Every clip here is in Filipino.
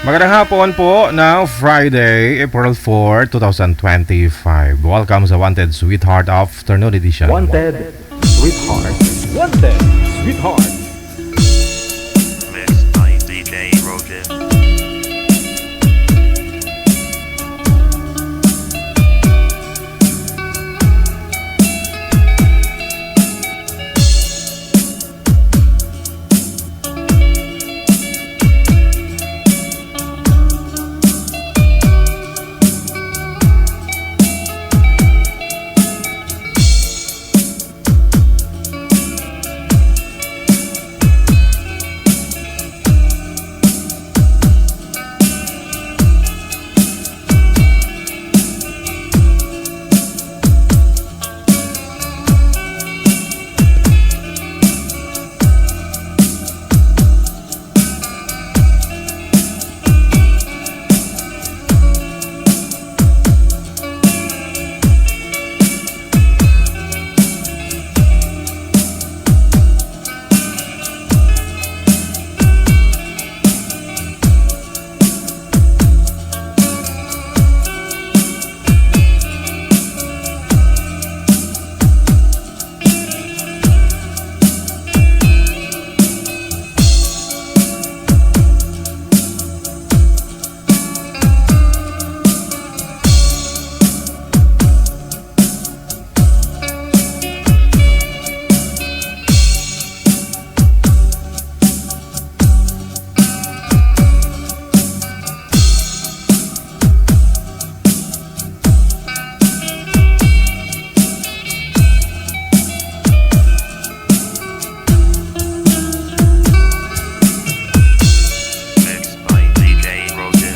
Magandang hapon po na Friday, April 4, 2025. Welcome sa Wanted Sweetheart Afternoon Edition. Wanted Sweetheart. Wanted Sweetheart. Mixed by DJ Roger. Mixed by DJ Roger.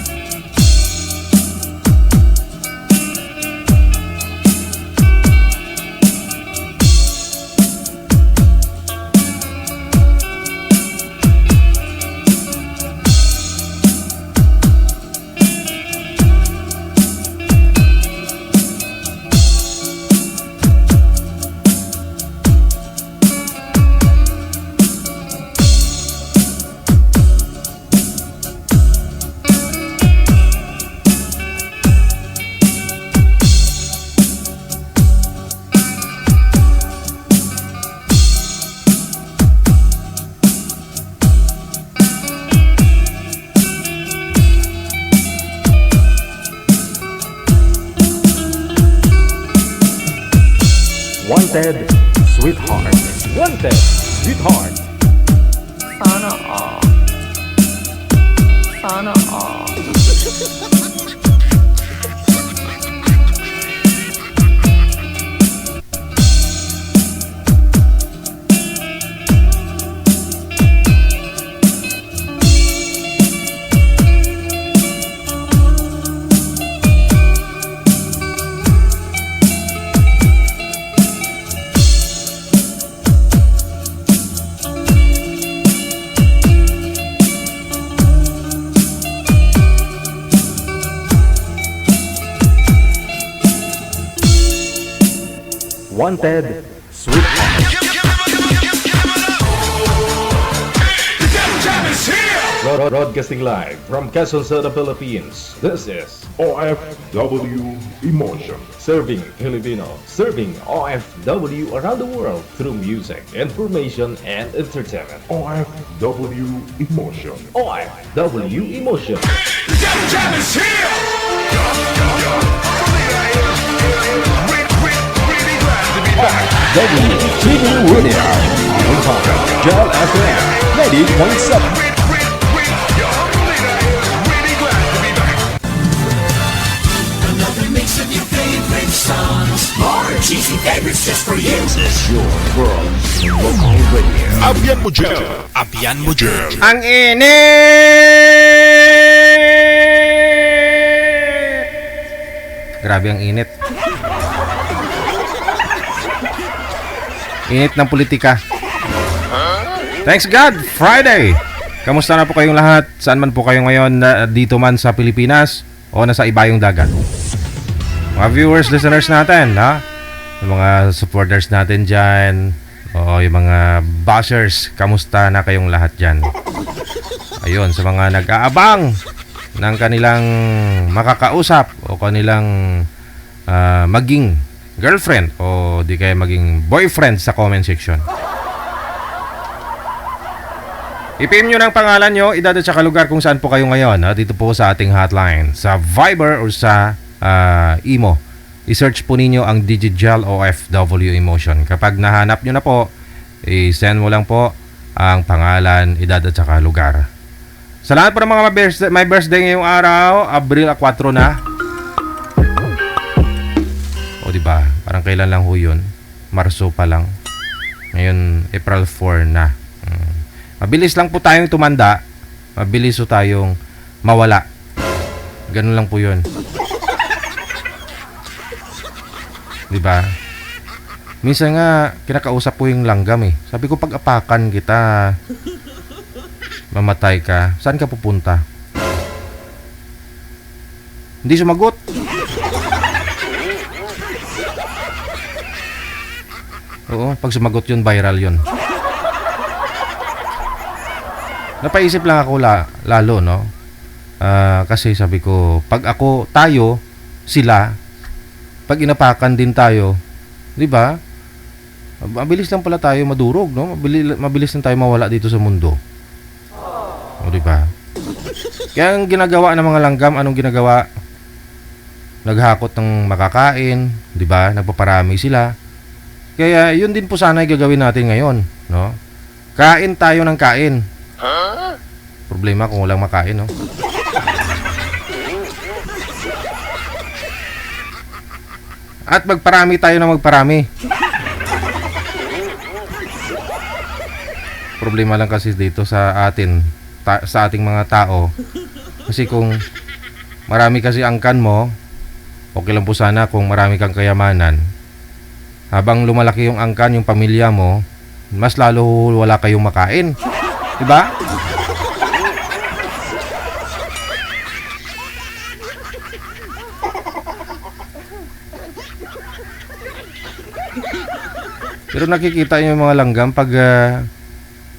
Wanted Sweetheart. Wanted Sweetheart. Sana all. Sana all. Wanted Sweetheart. Broadcasting live from Quezon City, Philippines. This is OFW Emotion. Serving Filipino, serving OFW around the world through music, information, and entertainment. OFW Emotion. OFW Emotion. WTV Radio, on Gel FM 90.7. Another mix of your favorite songs. More cheesy favorites just for you. This is your world local radio. Abyan mo dyan. Abyan mo dyan. Ang init! Grabe ang init. Init ng politika. Thanks God, Friday! Kamusta na po kayong lahat? Saan man po kayo ngayon, dito man sa Pilipinas o nasa ibayong dagat? Mga viewers, listeners natin, ha? Yung mga supporters natin dyan, o yung mga bashers, kamusta na kayong lahat dyan? Ayun, sa mga nag-aabang ng kanilang makakausap o kanilang maging girlfriend o di kaya maging boyfriend sa comment section. I-PM nyo ng pangalan nyo, edad at saka lugar kung saan po kayo ngayon. Dito po sa ating hotline, sa Viber or sa Imo. I-search po ninyo ang Digigel OFW Emotion. Kapag nahanap nyo na po, i-send mo lang po ang pangalan, edad at saka lugar. Sa lahat po ng mga may birthday ngayong araw, Abril 4 na. O diba, parang kailan lang ho yun? Marso pa lang. Ngayon, April 4 na. Mabilis lang po tayong tumanda. Mabilis po tayong mawala. Ganun lang po yun. Diba? Minsan nga, kinakausap po yung langgam eh. Sabi ko, pag apakan kita, mamatay ka. Saan ka pupunta? Hindi sumagot. Oo, pag sumagot yun, viral yun. Napaisip lang ako lalo, no? Kasi sabi ko, pag ako, tayo, sila, pag inapakan din tayo, di ba? Mabilis lang pala tayo madurog, no? Mabilis lang tayo mawala dito sa mundo. O, di ba? Kaya ang ginagawa ng mga langgam, anong ginagawa? Naghakot ng makakain, di ba? Nagpaparami sila. Kaya yun din po sana ay gagawin natin ngayon, no? Kain tayo ng kain. Problema kung walang makain, no? At magparami tayo na magparami. Problema lang kasi dito sa atin, sa ating mga tao. Kasi kung marami kasi angkan mo, okay lang po sana kung marami kang kayamanan. Habang lumalaki yung angkan, yung pamilya mo, mas lalo wala kayong makain. Diba? Pero nakikita nyo yung mga langgam pag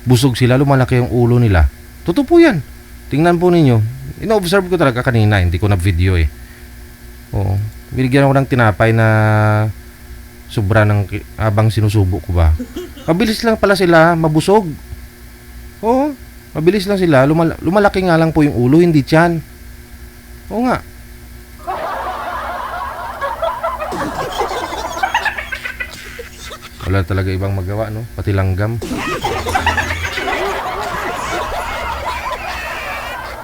busog sila, lumalaki yung ulo nila. Totoo po yan. Tingnan po ninyo. Ino-observe ko talaga kanina, hindi ko na video eh. Oo. Binigyan ako ng tinapay na sobra ng habang sinusubo ko ba. Mabilis lang pala sila mabusog. Oo. Mabilis lang sila. Lumalaki nga lang po yung ulo, hindi tiyan. Oo nga. Wala talaga ibang magawa, no? Pati langgam.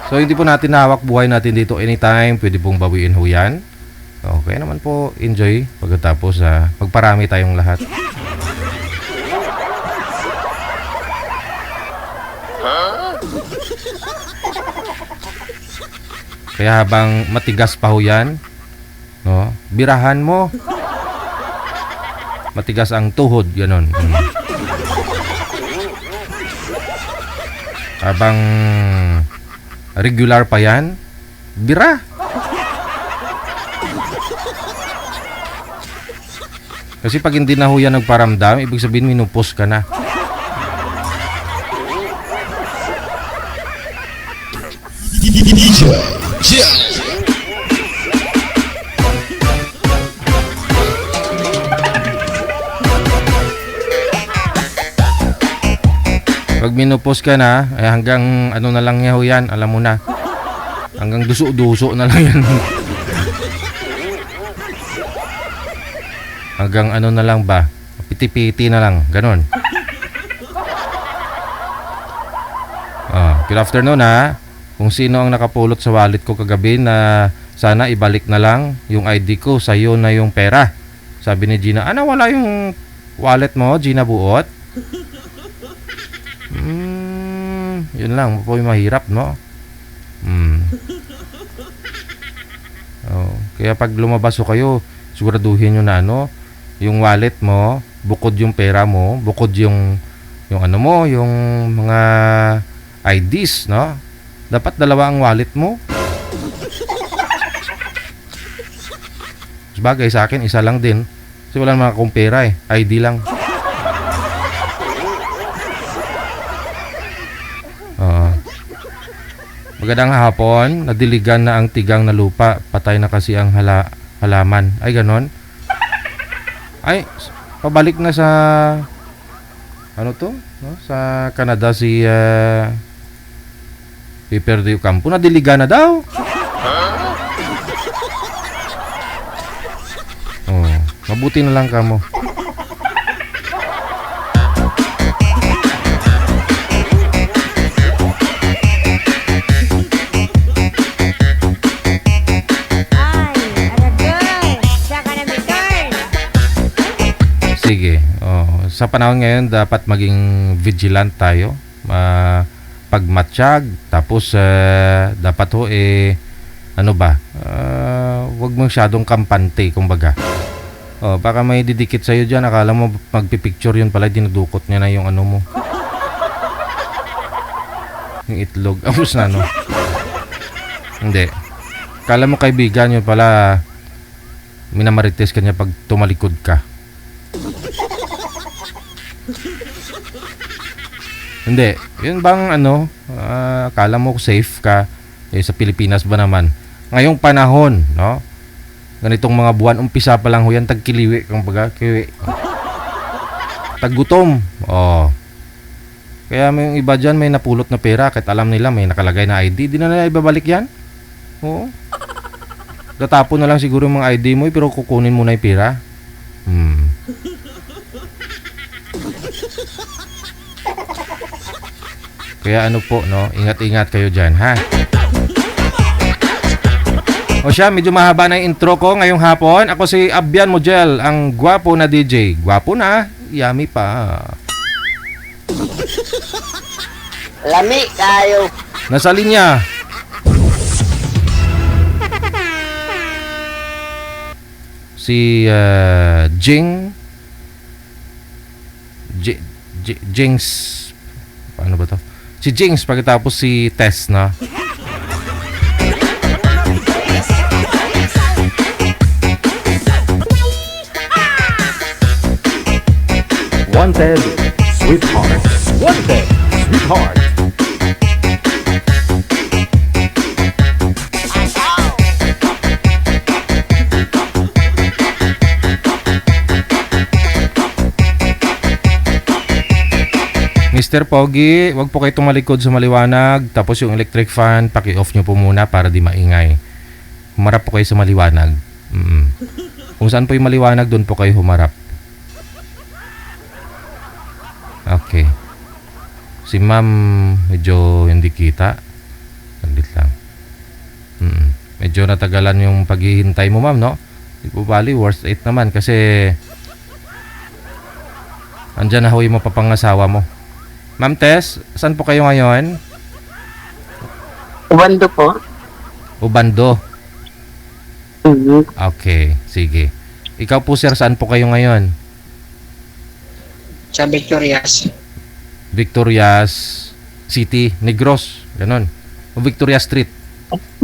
So, hindi po natin hawak buhay natin dito anytime. Pwede pong bawiin ho yan. Okay naman po, enjoy. Pagkatapos, magparami tayong lahat. Kaya habang matigas pa ho yan, no? Birahan mo. Matigas ang tuhod, ganon. Habang regular pa yan, bira. Kasi pag hindi na ho yan nagparamdam, ibig sabihin minupos ka na. Pag minupos ka na, hanggang ano na lang niya ho yan, alam mo na. Hanggang duso-duso na lang yan. Hanggang ano na lang ba? Piti-piti na lang, ganon. Good afternoon ha. Kung sino ang nakapulot sa wallet ko kagabi na sana ibalik na lang yung ID ko, sa'yo na yung pera. Sabi ni Gina, ano wala yung wallet mo, Gina Buot? Yun lang po yung mahirap, no? Kaya pag lumabas ko kayo, siguraduhin nyo na ano, yung wallet mo, bukod yung pera mo, bukod yung ano mo, yung mga IDs, no? Dapat dalawa ang wallet mo. Sabagay sa akin, isa lang din. Kasi wala naman akong pera eh, ID lang. Magandang hapon, nadiligan na ang tigang na lupa, patay na kasi ang halaman. Ay, ganon. Ay, pabalik na sa ano to? No? Sa Canada si Piper de Ocampo. Nadiligan na daw. Oh, mabuti na lang kamo. Sige. Oh, sa panahon ngayon dapat maging vigilant tayo. Pagmatsyag, tapos dapat ho ano ba? Wag mo masyadong kampante kumbaga. Oh, baka may didikit sa iyo diyan, akala mo magpi-picture 'yun pala, dinudukot niya na yung ano mo. Yung itlog. Apos na no. Hindi. Akala mo kaibigan 'yun pala, minamarites ka niya pag tumalikod ka. Hindi. Yun bang ano, akala mo safe ka sa Pilipinas ba naman? Ngayong panahon, no? Ganitong mga buwan, umpisa pa lang ho yan, tagkiliwi, kumbaga, kiwi. Taggutom. Oh. Kaya may iba dyan, may napulot na pera, kahit alam nila may nakalagay na ID, di na nila ibabalik yan. Oo. Tatapon na lang siguro yung mga ID mo, pero kukunin mo na yung pera. Kaya ano po, no? Ingat-ingat kayo dyan, ha? O siya, medyo mahaba na yung intro ko ngayong hapon. Ako si Abian Mojel, ang gwapo na DJ. Gwapo na, yummy pa. Lami kayo. Nasa linya. Si Jinx. Paano ba to? Si Jinx, pagkatapos si Tess, na. Wanted, sweetheart. Wanted, sweetheart. Mr. Pogi, wag po kayo tumalikod sa maliwanag. Tapos yung electric fan, paki-off nyo po muna para di maingay. Humarap po kayo sa maliwanag. Kung saan po yung maliwanag, doon po kayo humarap. Okay. Si ma'am, medyo hindi kita. Sandit lang. Medyo natagalan yung paghihintay mo, ma'am, no? Di po bali, worth it naman kasi andyan na ho yung mapapangasawa mo. Ma'am Tess, saan po kayo ngayon? Ubando po. Ubando. Okay, sige. Ikaw po sir, saan po kayo ngayon? Sa Victorias. Victorias City, Negros, ganon. O Victoria Street,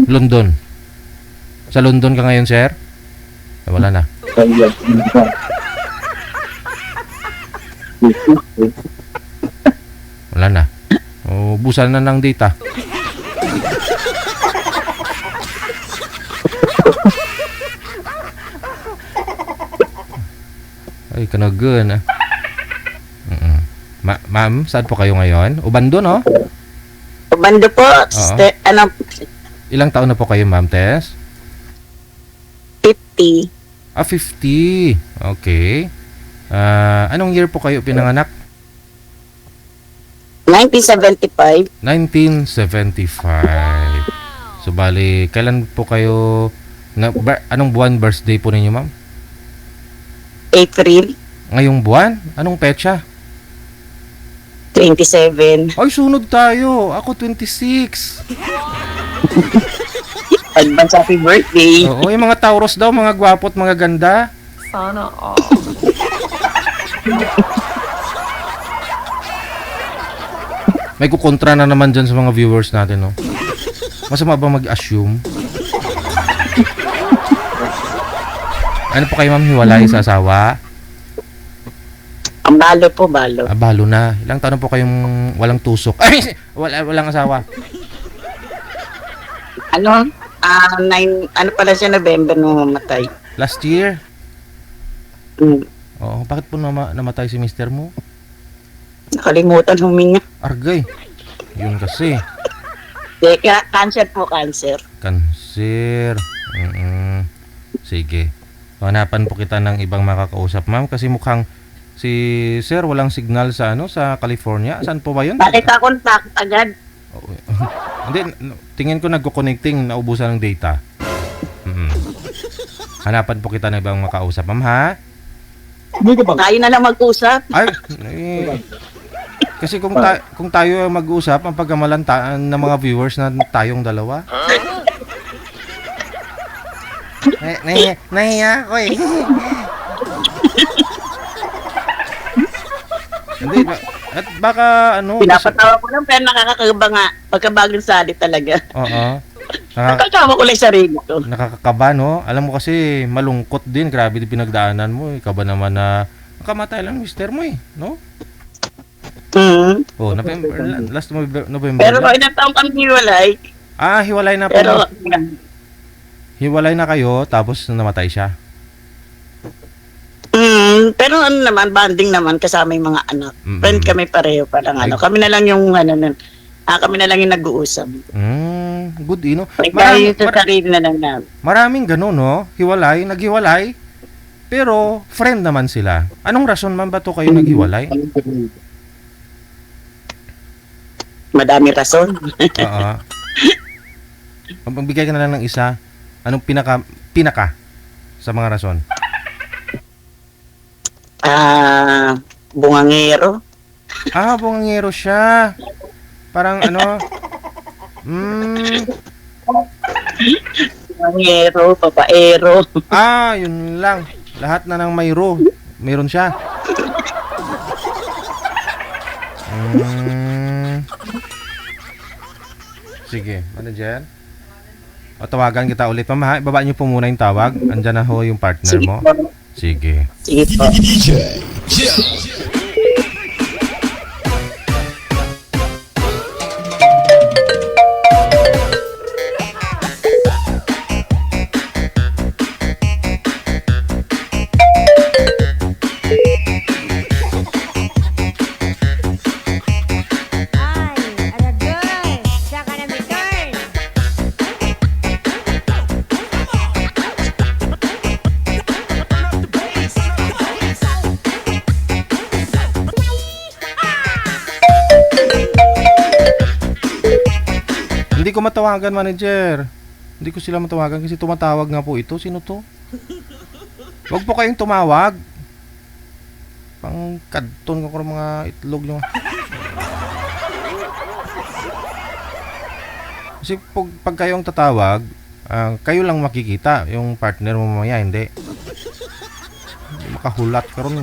London. Sa London ka ngayon, sir? Wala na. Wala na. O, busan na ng data. Ay, kanagan ah. Ma'am, saan po kayo ngayon? Ubando, no? Ubando po. Ilang taon na po kayo, ma'am Tess? 50. 50. Okay. Anong year po kayo pinanganak? 1975. 1975. So, bali, kailan po kayo, anong buwan birthday po ninyo, ma'am? April. Ngayong buwan? Anong petsa? 27. Ay, sunod tayo. Ako 26. Advance happy birthday. Oo, yung mga Taurus daw, mga gwapo at mga ganda. Sana all. May kukontra na naman dyan sa mga viewers natin, no? Masama ba mag-assume? Ano po kayo, ma'am, hiwalay sa asawa? Ang balo po, balo. Balo na. Ilang taon po kayong walang tusok? Ay, walang asawa. Ano? 9, ano pala siya, November nung mamatay. Last year? Hmm. Oo, bakit po namatay si mister mo? Nakalimutan huminga. Argay. Yun kasi. Teka, cancer po, cancer. Cancer. Sige. Hanapan po kita ng ibang makakausap, ma'am, kasi mukhang si sir walang signal sa sa California. Saan po ba 'yun? Bakit ka contact agad? Oo. Hindi, tingin ko nagko-connecting, naubusan ng data. Hanapan po kita ng ibang makausap, ma'am, ha? Tayo na lang mag-usap. Ay, kasi kung tayo mag-usap, ang pagkamalantaan ng mga viewers na tayong dalawa. Nahiya ako eh. Hindi, at baka Pinapatawa ko lang, pero nakakakaba nga. Pagkabagong sali talaga. Oo. Nakakatawa ko lang sa sarili ko. Nakakakaba, no? Alam mo kasi malungkot din, grabe din pinagdaanan mo. Ikaw ba naman na nakamatay lang mister mo eh, no? Oh, last November. Pero kung ilang taong kami hiwalay, hiwalay na po. pero Hiwalay na kayo, tapos namatay siya. pero ano naman, banding naman kasama yung mga anak. Friend kami pareho, parang kami na lang yung kami na lang yung nag-uusap. Good, no? Tayo sa sarili na lang namin. Maraming ganun, no? Naghiwalay, pero friend naman sila. Anong rason man ba to kayo naghiwalay? Madami rason. Oo. Magbigay ka na lang ng isa. Anong pinaka sa mga rason? Bungangero. Bungangero siya. Parang Bungangero, papaero. Yun lang. Lahat na ng mayro. Meron siya. Sige, manager. O, tawagan kita ulit, ma'am, ha? Ibaba niyo po muna yung tawag. Andyan na ho yung partner mo. Sige. Sige po. Hindi ko matawagan, manager. Hindi ko sila matawagan kasi tumatawag nga po ito. Sino to? Huwag po kayong tumawag. Pang kadton ko mga itlog nyo. Kasi pag kayong tatawag, kayo lang makikita. Yung partner mo mamaya, hindi. Hindi makahulat ka ron.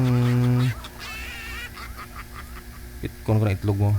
Itkon ko na itlog mo.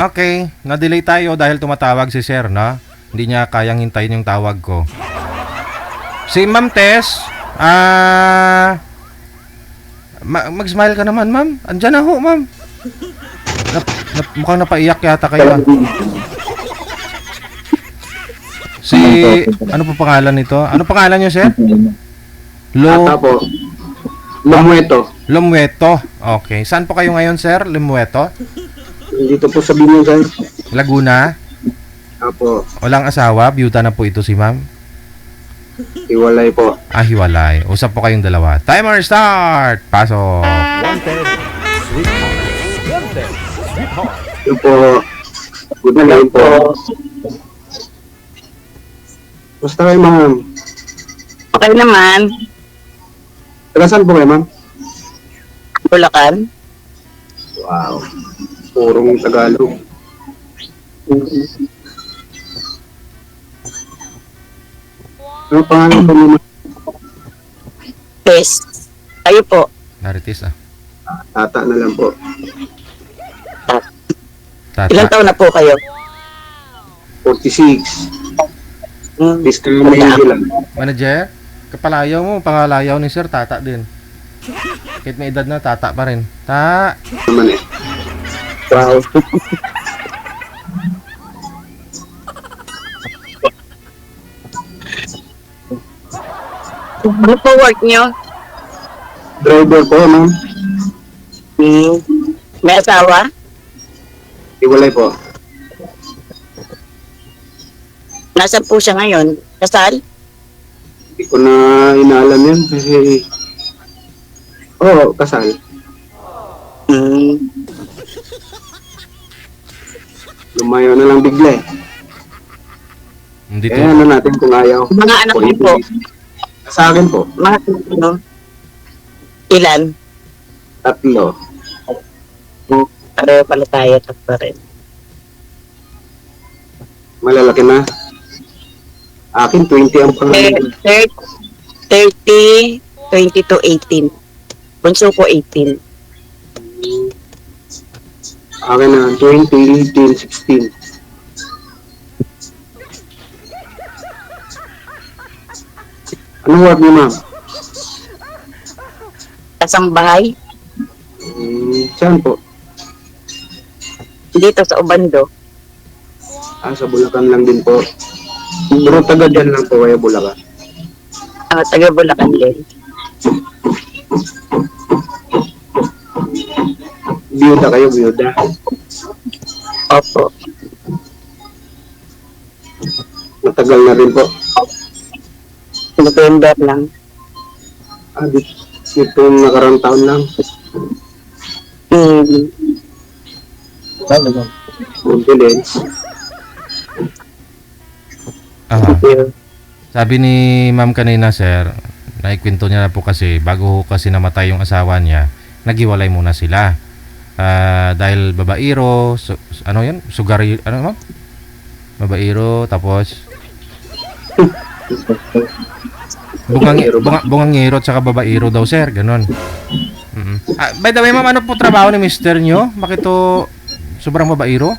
Okay, na-delay tayo dahil tumatawag si Sir, no? Hindi niya kayang hintayin yung tawag ko. Si Ma'am Tess, mag-smile ka naman, ma'am. Andyan na ho, ma'am. Mukhang napaiyak yata kayo. Ano po pangalan nito? Ano pangalan niyo, Sir? po. Lamueto. Lamueto. Okay. Saan po kayo ngayon, Sir? Lamueto? Dito po sa Binugan. Laguna? Apo. Walang asawa? Byuda na po ito si ma'am? Hiwalay po. Hiwalay. Usap po kayong dalawa. Timer start! Pasok! Wanted, sweetheart. Wanted, sweetheart. Yun po. Good morning po. Basta kayo, ma'am. Okay naman. Taga saan po kayo, ma'am? Bulacan. Wow. Purong Tagalog. Ano pangalan po niyo, ma'am? Best. Kayo po. Naritis ah. Tata na lang po. Ilang Tata. taon na po kayo? 46. Hmm. Discrimination lang. Manager, kapalayaw mo, pangalayaw ni sir, tata din. Kahit may edad na, tata pa rin. Naman eh. Wow. Ano po work niyo? Driver po, ma'am. Hmm. May asawa? Iwalay po. Nasaan po siya ngayon? Kasal? Hindi ko na inaalam yan kasi... Oo, kasal. Hmm. Lumayo na lang bigla eh. Dito. Kaya ano natin kung ayaw. Mga anak niyo po? Sa akin po, Mga ano? Ilan? 3. Pareho pala tayo. Tatlo rin. Malalaki na. Akin, 20 ang pangalan. 30, 22, 18. Bunso ko 18. Akin na, 20, 18, 16. Anong work niyo, ma'am? Kasambahay? Saan po? Dito sa Ubando. Sa Bulacan lang din po. Pero taga dyan lang po kaya Bulacan. Taga Bulacan din. Biyuda kayo, biyuda. Opo. Matagal na rin po. November lang. Dito nakarang taon lang. Hmm. Condolence. Aha. Sabi ni ma'am kanina, sir, naikwento niya na po kasi bago kasi namatay yung asawa niya, naghiwalay muna sila. Dahil babairo, ano yan? Sugari, ano ma'am? Babairo, tapos bungangiro at saka babairo daw, sir, ganon. By the way, ma'am, ano po trabaho ni mister nyo? Bakit to sobrang babairo?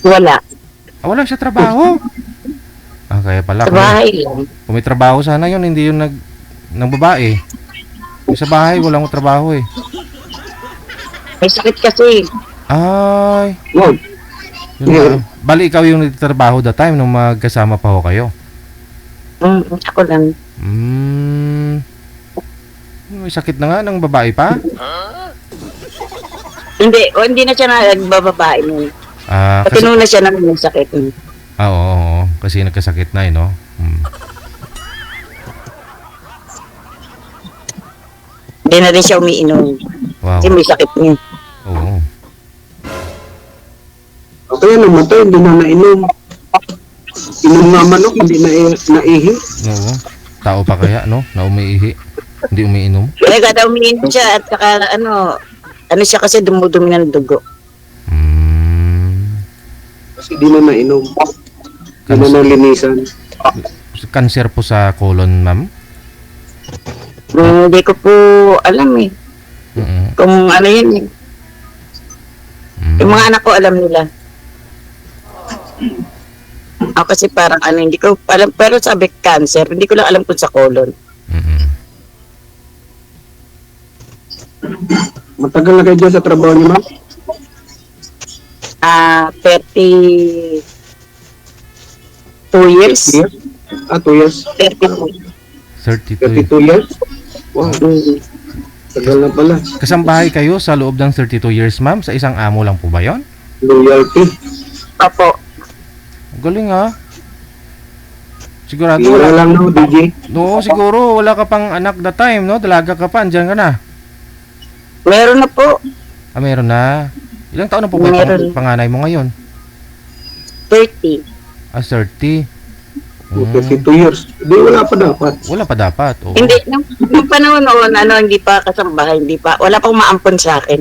Wala. Wala siya trabaho. Kaya pala. Sa bahay lang. Kung may trabaho sana yun, hindi yun ng babae. Yung sa bahay, walang trabaho eh. May sakit kasi. Ay. Wow. Yun nga. Bali, ikaw yung nagtatrabaho that time nung magkasama pa ho kayo. Ako lang. May sakit na nga ng babae pa? Hindi na siya nagbababae mo. Kasi, Patino na siya ng sakit. oo. Kasi nagkasakit na eh, no? Hindi na rin siya umiinom. Wow. Kasi may sakit niya. Oo. Kaya namatay, hindi na nainom. Inom nga manok, hindi na naihi. Oo. Tao pa kaya, no? Na umiihi. Hindi umiinom. Kaya kada umiinom siya at saka ano siya kasi dumudumi ng dugo. Kasi di na nainom. Di na nalinisan. Cancer po sa colon, ma'am? Hindi ko po alam eh. Kung ano yun eh. Yung mga anak ko alam nila. Ako kasi parang ano, hindi ko alam, pero sabi cancer, hindi ko lang alam kung sa colon. Matagal na kayo dyan sa trabaho niyo, ma'am? 32 years. 2 years? 32. 32. 32 years? Wow, tagal na pala. Kasambahay kayo sa loob ng 32 years, ma'am? Sa isang amo lang po ba yon? Loyalty. Opo. Galing ha. Sigurado Wala lang no, DJ. No, siguro wala ka pang anak that time, no? Dalaga ka pa, andyan ka na. Meron na po. Meron na. Ilang taon na po ba yung panganay mo ngayon? 30. 30. 32 years. Hindi, wala pa dapat. Wala pa dapat. Oo. Hindi, nung panahon noon, hindi pa kasambahay, wala pang maampon sa akin.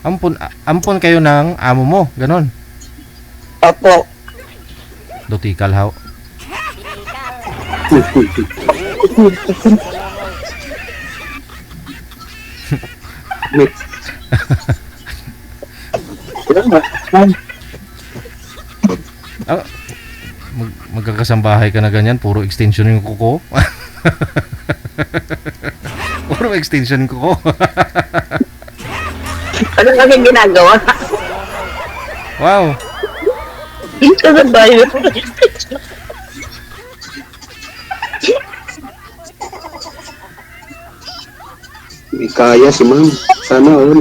Ampon kayo ng amo mo, ganon. Opo. Dotikal how. Ah, magkakasambahay ka na ganyan, puro extension yung kuko. Puro extension yung kuko. Ano kami ginagawa? Wow. Ito na ba yun? Hindi kaya si ma'am. Sana all.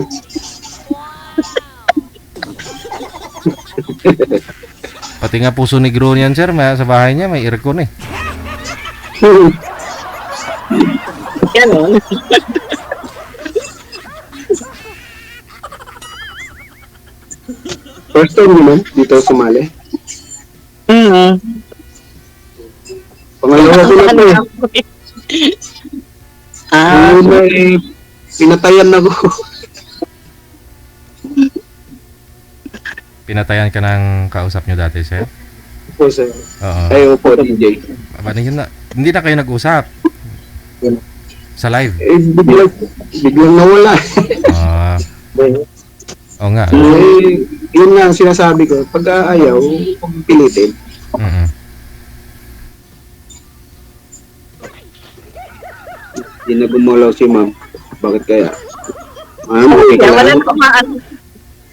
Pati nga puso negro niyan, sir, sa bahay niya may aircon eh. Yan o. First time mo ma'am, dito sumali. Pangalawa ko na po eh. May pinatayan na ko. Pinatayan ka ng kausap nyo dati, sir? Po sir. Oo. Ay, opo, DJ. Hindi na kayo nag-usap? Sa live? Biglang nawala. Ah. Oo nga. Yun nga ang sinasabi ko. Pag ayaw, pilitin. Hindi na gumalaw si ma'am. Bakit kaya? Ma'am, okay ka Wala lang? na kumaan.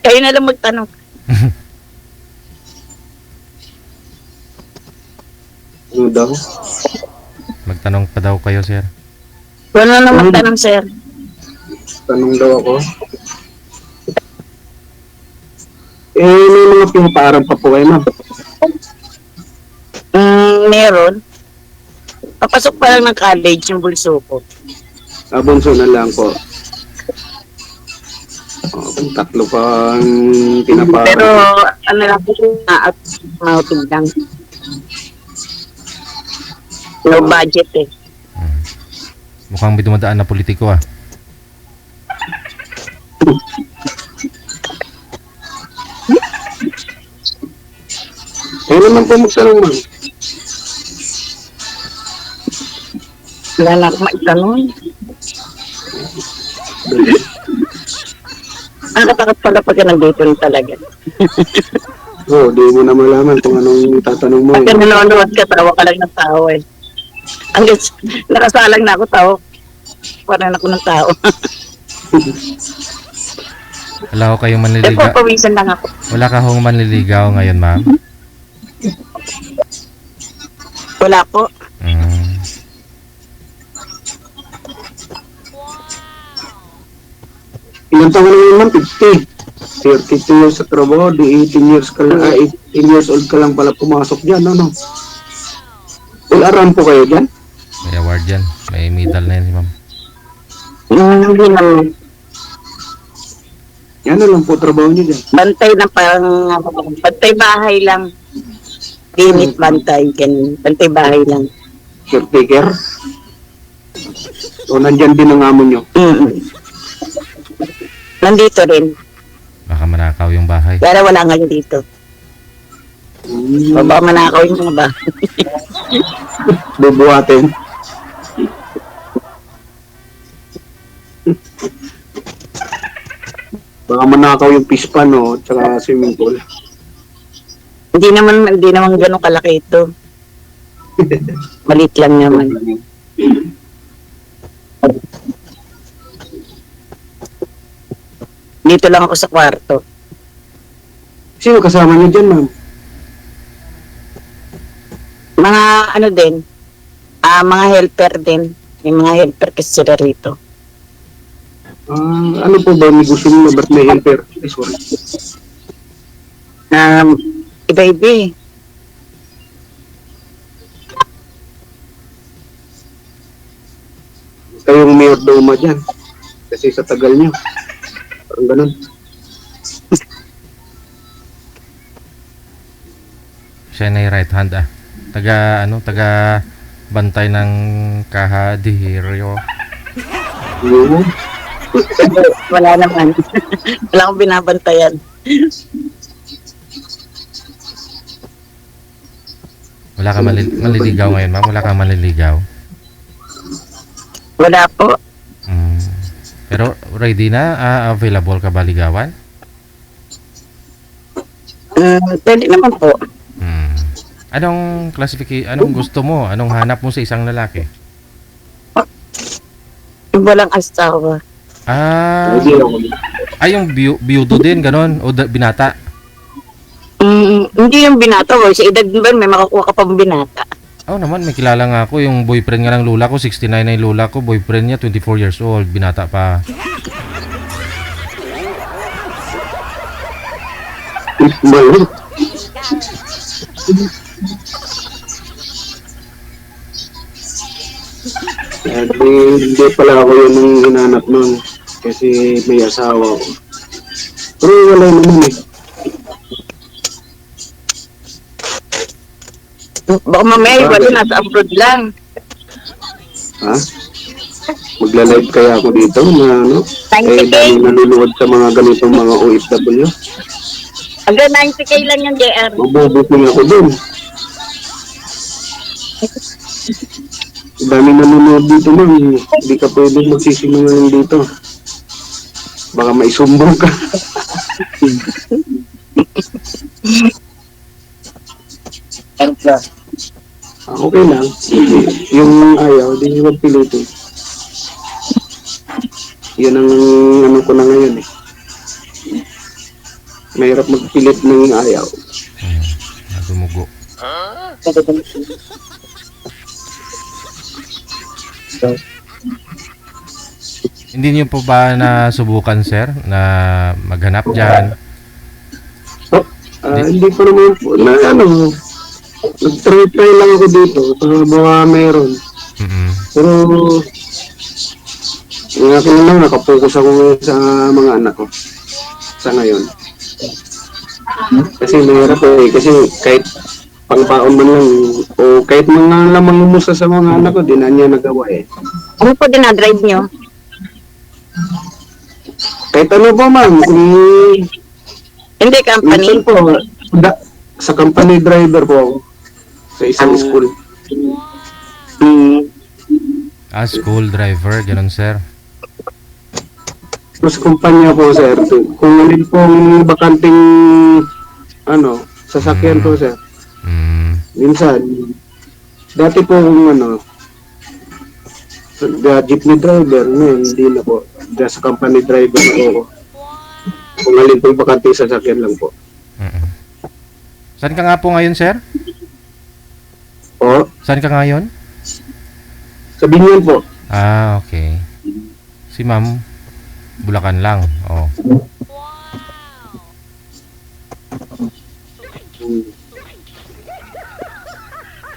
Kayo na lang magtanong. Ano daw? Magtanong pa daw kayo, sir. Wala na magtanong, sir. Tanong daw ako. May mga pinapaaral pa po kayo, ma'am. Meron. Papasok pa lang ng college yung bulso ko. Bunso na lang po. Tatlo pa ang pinapaaral. Pero ano lang po at mautog lang. No budget eh. Mukhang may dumadaan na politiko ah. Kaya naman po magtanong, ma'am. Wala na akong maitanong. Ang katakot pala pag nandito rin talaga. Oo, di mo na malaman kung anong tatanong mo. Pag nanonood ka, tawa ka lang ng tao eh. Hanggang nakasalang na ako tao. Parang ako ng tao. Wala ko kayong Eh, manliligaw. papawisan lang ako. Wala ka hong manliligaw ngayon, ma'am? Wala po. Ilan taon ka na yun, ma'am? 50. 32 years sa trabaho, di 18 years ka lang, 18 years old ka lang pala pumasok dyan, ano? All around po kayo dyan? May award yan. May medal na yan, ma'am. Hindi naman. Yan na lang po trabaho nyo dyan. Bantay na parang, bantay bahay lang. Limit bantay, ganun. Bantay bahay lang. Caretaker? O nandyan din ang amo nyo? Nandito rin. Baka manakaw yung bahay. Pero wala ngayon dito. Baka manakaw yung mga bahay. Bubuhatin. Baka manakaw yung fish pan, no? Tsaka swimming pool. Hindi naman ganun kalaki ito. Malit lang naman. Dito lang ako sa kwarto. Sino kasama niyo dyan, ma'am? Mga ano din, mga helper din. May mga helper kasi sila rito. Ano po ba? May gusto nyo? Ba't may helper? Ay, sorry. Iba-iba eh. Kayong mayor doma dyan. Kasi sa tagal nyo. Parang ganun. Siya na yung right hand ah. Taga bantay ng kahadihiryo. Oo. Wala naman. Wala akong binabantayan. Wala ka maliligaw ngayon, ma'am? Wala ka maliligaw? Wala po. Pero ready na? Available ka ba ligawan? Pwede naman po. Anong anong gusto mo? Anong hanap mo sa isang lalaki? Walang asawa. Yung biyudo din, ganon? O binata? Hindi yung binata ko. Sa edad ba may makakuha ka pang binata? Naman, may kilala nga ako. Yung boyfriend nga ng lula ko, 69 na yung lula ko. Boyfriend niya, 24 years old. Binata pa. Malo. Hindi pala ako yun ang hinanap nun. Kasi may asawa ko. Pero wala naman eh. Baka mamaya wala nasa abroad lang. Ha? Magla-live kaya ako dito na ano? Dahil nanonood sa mga ganitong mga OFW. Hanggang 90k lang yung JR. Mabubuking ako dun. Dami nanonood dito man. Hindi ka pwede magsisinungaling dito. Baka maisumbong ka. Okay lang. Yung ayaw, di nyo magpilitin. Yan ang ano ko na ngayon eh. Mahirap magpilit ng ayaw. Dumugo. Hindi niyo po ba nasubukan, sir, na maghanap dyan? Hindi pa naman po. Na ano, nag-try lang ako dito. Baka meron. Pero, yung akin lang, nakapokus ako ngayon sa mga anak ko. Sa ngayon. Kasi mahirap eh. Kasi kahit pangpaon man lang, o kahit mga lamang umusa sa mga anak ko, di na niya nagawa eh. Ano po dinadrive nyo? Kahit ano po ma'am, Hindi, company. minsan po, sa company driver po ako. Sa isang school. School driver, ganun, sir. Mas kumpanya po sir. Kung alin pong bakanting ano, sasakyan po sir. Minsan, dati po kung ano, jeepney driver, ngayon hindi na po. Sa company driver na po ako. Kung alin pong bakanting sasakyan lang po. Saan ka nga po ngayon, sir? O, Saan ka ngayon? sa Binyan po. Okay. Si ma'am, Bulacan lang.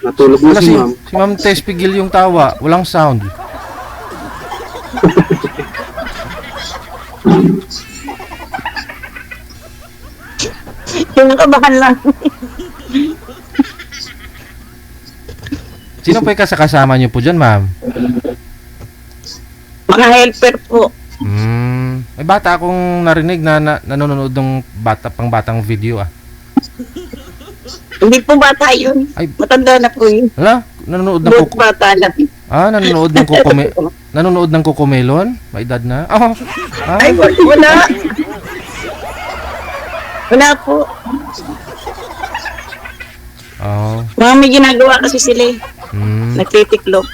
Natulog na Wala si ma'am. si ma'am Tess pigil yung tawa. Walang sound. Yung nakabahan lang. Sino po yung kasama niyo po dyan, ma'am? Mga helper po. May bata akong narinig na nanonood ng pang-batang video ah. Hindi po bata yun. Ay. Matanda na po yun. Hala, nanonood ng Both bata na. nanonood ng nanonood ng Cocomelon? May edad na? Ay, wala. Wala po. Mga may ginagawa kasi sila eh. Nagtitiklop.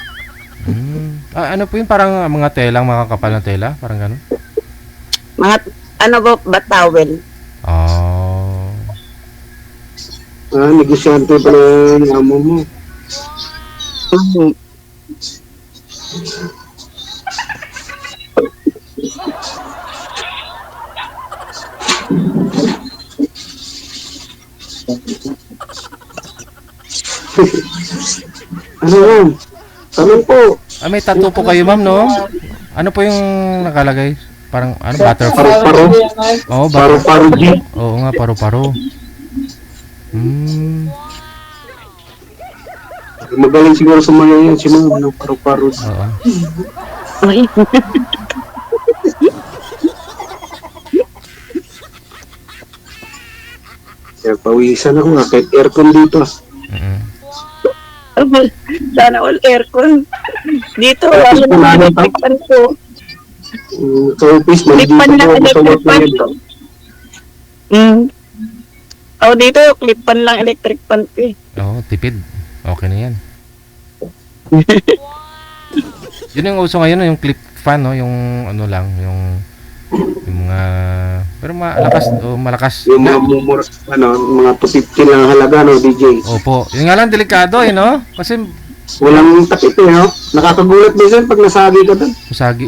Ano po yun? Parang mga telang, mga kapal na tela? Parang gano'n? Mga, ano ba towel? Negosyante pala yung amo mo. Ano yan? Tanong po. May tattoo po kayo, ma'am, no? Ano po yung nakalagay? Parang, butterfly? Paru-paro. Oo, Paru-paro G. Oo nga, paru-paro. Magaling siguro sa mga yan. Si mga paru-paro. Oo. Kaya pawisan ako nga, kahit aircon dito. Mm-mm. Sana all aircon. Dito, wala na mga electric fan ko. Sa office, Clip fan lang, sa electric work na fan yun. ko. Dito, clip fan lang, electric fan ko eh. Oo, tipid. Okay na yan. Yun yung uso ngayon, no? Yung clip fan, no? Yung ano lang, yung mga pero malakas Yung na. mga mumura, mga 250 lang halaga, no, DJ? Opo. Yun nga lang, delikado no? Kasi Walang takip no? Nakakagulat minsan pag nasagi ka doon. usagi.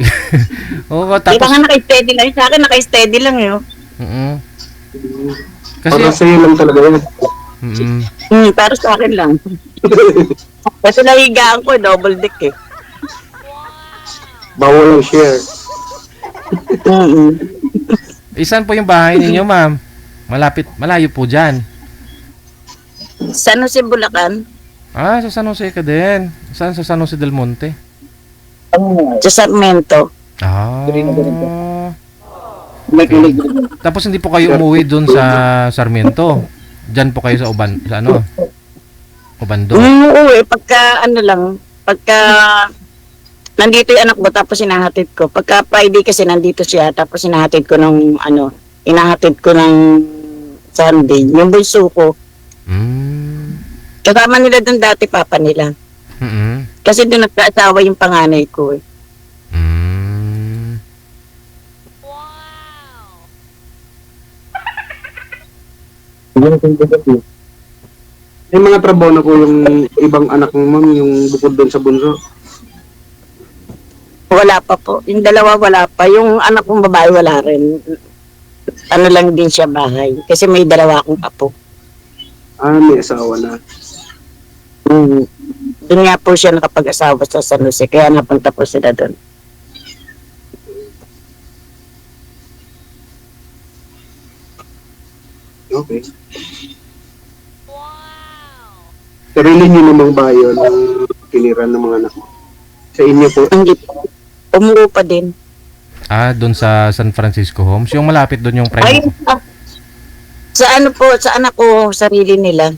Oo, Di ba tapos nga naka-steady lang? Sa akin, naka-steady lang yun. Kasi Para sa'yo lang talaga yan. Pero sa akin lang. Kasi nahigaan ko, double deck eh. Bawal ang share. isan po yung bahay ninyo, ma'am? Malayo po dyan. San Jose, Bulacan? Sa San Jose ka din. Saan sa San Jose del Monte? Sa Sarmiento. Tapos hindi po kayo umuwi dun sa Sarmiento. Diyan po kayo sa Obando. Uuwi, pagka pagka nandito yung anak ko, tapos hinahatid ko. Pagka Friday kasi nandito siya, tapos hinahatid ko ng Sunday. Yung bunso ko, kasama nila doon dati, papa nila. Kasi doon nagkaasawa yung panganay ko eh. May mga trabaho na po yung ibang anak mo, ma'am, yung bukod doon sa bunso. Wala pa po. Yung dalawa wala pa. Yung anak kong babae wala rin. Ano lang din siya bahay. Kasi may dalawa akong apo. May asawa na. Doon nga po siya nakapag-asawa sa San Jose. Kaya napunta po sila doon. Okay. Sarili niyo namang bayo ng tiniran ng mga anak mo. Sa inyo po. Hindi po. Umuupa din. Doon sa San Francisco Homes. Yung malapit doon yung Ay, private. sa anak ko, sarili nila.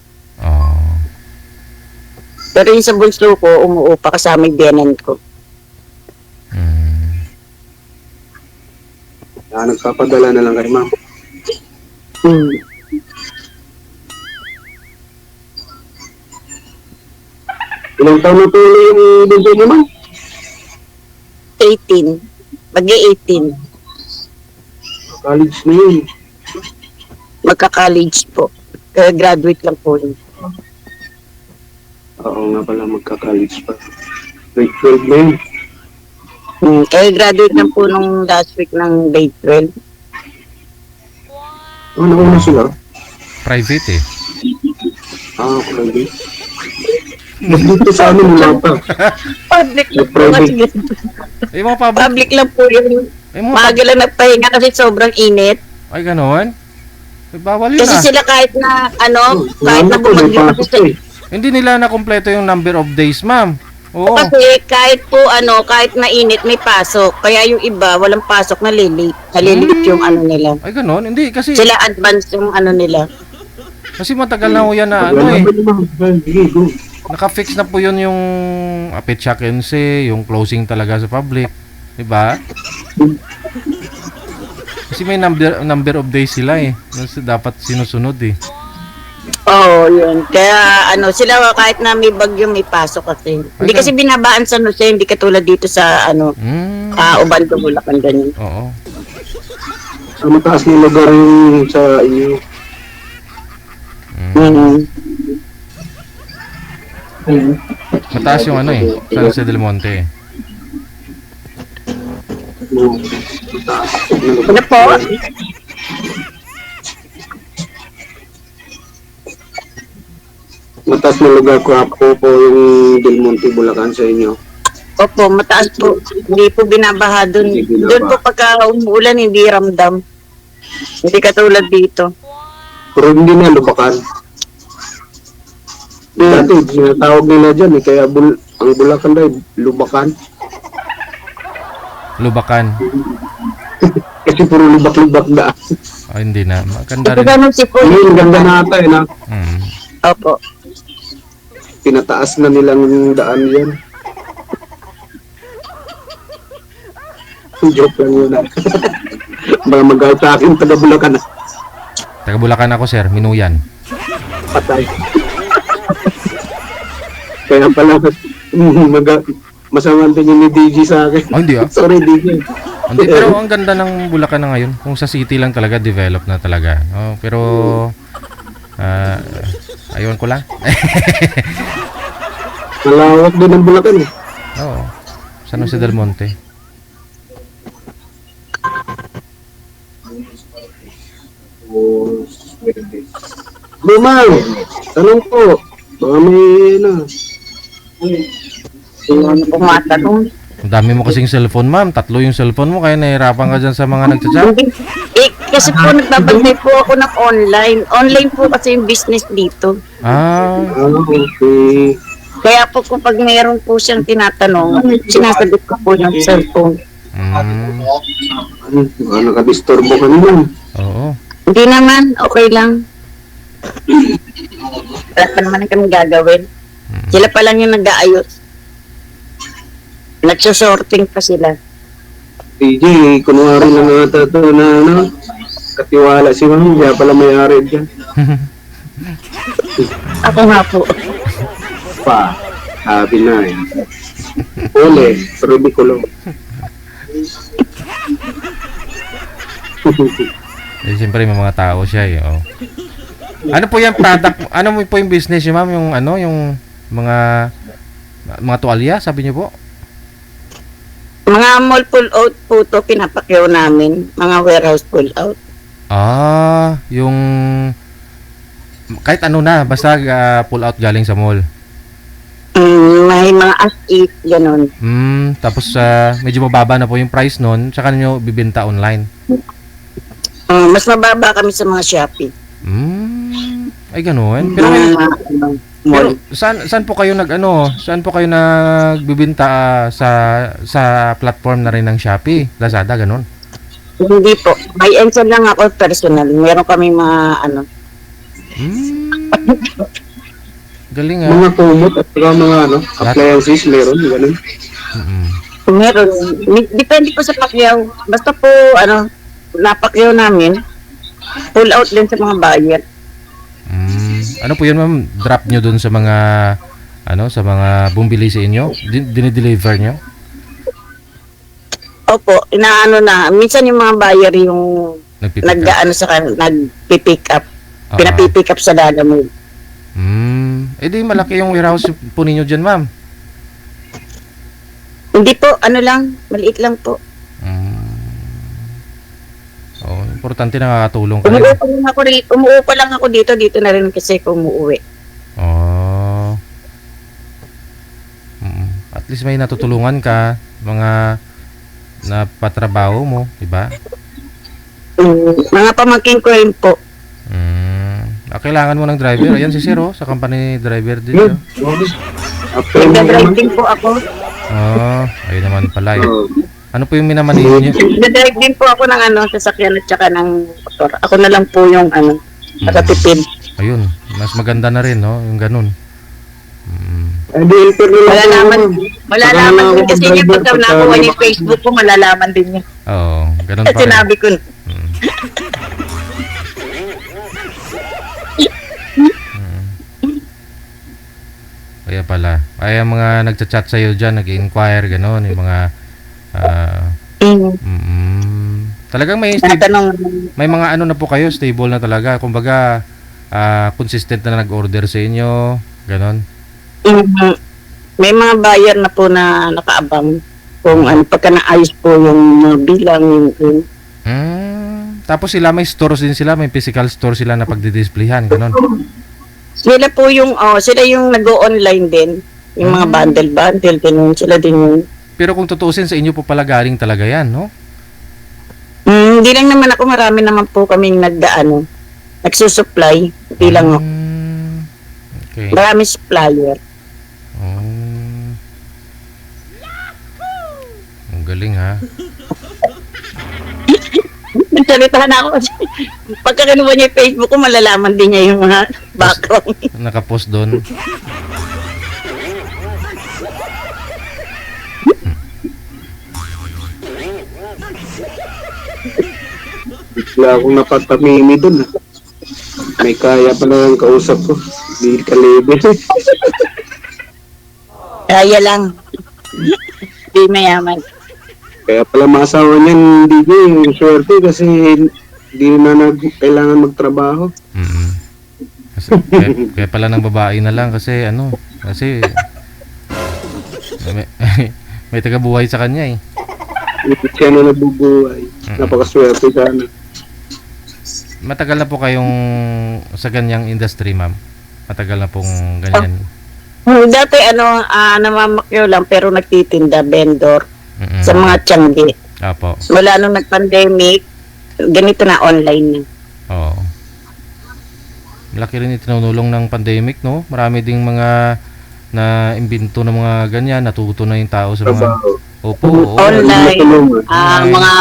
Pero yung sa bunso ko, umuupa kasama yung biyanan ko. Nagpapadala na lang kay ma'am. Ilang taon na po yung bunso niyo, ma'am? 18. Mag-18. College na yun. Magka-college po. Graduate lang po yun. Oo nga pala, magka-college pa. Grade 12 na yun. Kaya graduate lang po nung last week ng grade 12. Nauna sila? Private eh. Private. Mas dito sa amin wala pa. Public lang po. Private. Yung mga public. Public lang po yun. Maaga lang nagpahinga kasi sobrang init. Ay, gano'n? Bawal yun Kasi sila kahit na kahit na bumagyo kasi hindi nila na kumpleto yung number of days, ma'am. Oo. Kasi kahit po kahit na init may pasok. Kaya yung iba walang pasok na late. Nalilit yung nila. Ay, gano'n? Hindi, kasi Sila advance yung nila. kasi matagal na ho yan na naka-fix na po yun yung petsa 15, yung closing talaga sa public. Diba? Kasi may number of days sila eh. Kasi dapat sinusunod eh. Oo, yun. Kaya sila kahit na may bagyo may pasok kasi. Hindi kasi binabaan sa hindi katulad dito sa Obando, Bulacan, ganyan. Oo. Sa mataas na lugar yung sa inyo. Mataas yung San Jose del Monte. Ano po? Mataas na lugar ko po yung Del Monte, Bulacan sa inyo. Opo, mataas po. Hindi po binabaha doon. Doon po pagka umuulan, hindi ramdam. Hindi katulad dito. Pero hindi na lubakan. Dati, sinatawag nila dyan kaya ang Bulacan dahil lubakan. Lubakan. Kasi puro lubak-lubak na. Ay, hindi na. Maganda Ito rin. ganun si Paul. Ang ganda nata na. Mm. Opo. Tinataas na nilang daan yan. Joke lang yun. Mga mag-out sa akin, taga Bulacan na. Taga Bulacan ako, sir. Minuyan. Patay. Kaya pala, masama din yung ni DJ sa akin. Oh, hindi ah. Sorry, DJ. Hindi, pero ang ganda ng Bulacan na ngayon. Kung sa city lang talaga, develop na talaga. Oh, pero, ayun ko lang. Malawak din ang Bulacan eh. Oo. San Jose del Monte. Lumang, tanong po. Baka may Ano po matanong? Ang dami mo kasing cellphone, ma'am. 3 yung cellphone mo, kaya nahihirapan ka dyan sa mga nagchat-chat. Hindi. Kasi po nagbabantay po ako ng online. Online po kasi yung business dito. Ah, okay. Kaya po kung pag mayroon po siyang tinatanong, sinasagot ko po yung cellphone. Baka nakadisturbo ka naman. oo. Hindi naman, okay lang. Wala pa naman kami gagawin. Sila pa lang yung nag-aayos. Nagsusorting pa sila. DJ, kunwari lang ata ito na katiwala si Ma'am, kaya pala may-ari dyan. Ako nga po. Pa, sabi na eh. Ole, ridikulo. Eh, siyempre may mga tao siya eh. Oh. Ano po yung product? Ano mo po yung business niyo, ma'am? Yung ano, yung mga tuwalya, sabi niyo po? Mga mall pull out po to, pinapakyaw namin. Mga warehouse pull out. Ah, yung kahit ano na, basta pull out galing sa mall. May mga as-is, gano'n. Tapos medyo mababa na po yung price nun, tsaka niyo bibenta online. Mas mababa kami sa mga Shopee. Ay ganoon. Pero Mall. saan po kayo saan po kayo nagbibenta sa platform na rin ng Shopee, Lazada, ganon? Hindi po. Buy and sell lang ako personal. Meron kami mga Galing ah. Mga kumot at saka mga appliances, meron, gano'n. Meron. Depende po sa pakyaw. Basta po, napakyaw namin, pull out din sa mga buyer. Ano po yun, ma'am? Drop nyo dun sa mga sa mga bumili sa inyo? Dinideliver nyo? Opo, inaano na. Minsan yung mga buyer yung nagpipick up. Pinapipick up sa dada mo. Eh di malaki yung warehouse po ninyo dyan, ma'am. Hindi po, maliit lang po. Oh, importante nakakatulong kayo. Umuupa lang ako dito na rin kasi ako umuwi. Oh. At least may natutulungan ka, mga napatrabaho mo, di ba? Mga pamangkin ko rin po. Kailangan mo ng driver. Ayan si Sir, sa company driver din. No? Nagda-drive din po ako. Ayun naman pala. Ano po yung minamanihin niyo? Nagda-drive din po ako ng sasakyan at saka ng motor. Ako na lang po yung nakatipid. Ayun, mas maganda na rin, no? Yung ganun. Malalaman din kasi niya pag nakuha niya yung Facebook ko, malalaman din niya. Oo, ganun pa rin. Sinabi ko na. Kaya pala. Ay, ang mga nagchat-chat sa'yo dyan, nag-inquire, gano'n, yung mga talagang may mga na po kayo, stable na talaga. Kumbaga, consistent na nag-order sa inyo, gano'n. May mga buyer na po na nakaabang kung pagka naayos po yung bilang yung Tapos sila may stores din sila, may physical store sila na pagdi-displayhan, gano'n. Sila po yung sila yung nag-o-online din, yung mga bundle din sila din yung. Pero kung tutuusin sa inyo po pala galing talaga yan, no? Hindi lang naman ako, marami naman po kaming nagsusupply, hindi lang ako. Okay. Marami supplier. Ang galing ha. Nagsalitahan ako kasi pagka kinuha niya yung Facebook ko, malalaman din niya yung mga background. Nakapost doon. Bigla akong napatamimi dun. May kaya pala ang kausap ko. Hindi ka-level. Kaya lang. Di mayaman. Kaya pala maasawa niyan, DJ, yung swerte kasi hindi na kailangan magtrabaho. Mm. Kasi, kaya pala ng babae na lang kasi kasi may, may taga-buhay sa kanya eh. Siya na nabubuhay. Napakaswerte sana. Matagal na po kayong sa ganyang industry, ma'am? Matagal na pong ganyan? Dati namamakyo lang pero nagtitinda, vendor. Mm-mm. Sa mga tiyanggi. Apo. Wala nung nag-pandemic, ganito na online na. Oo. Malaki rin itinulong ng pandemic, no? Marami ding mga na imbento ng mga ganyan, natuto na yung tao sa mga... Trabaho. Opo, oo. Online, Online. mga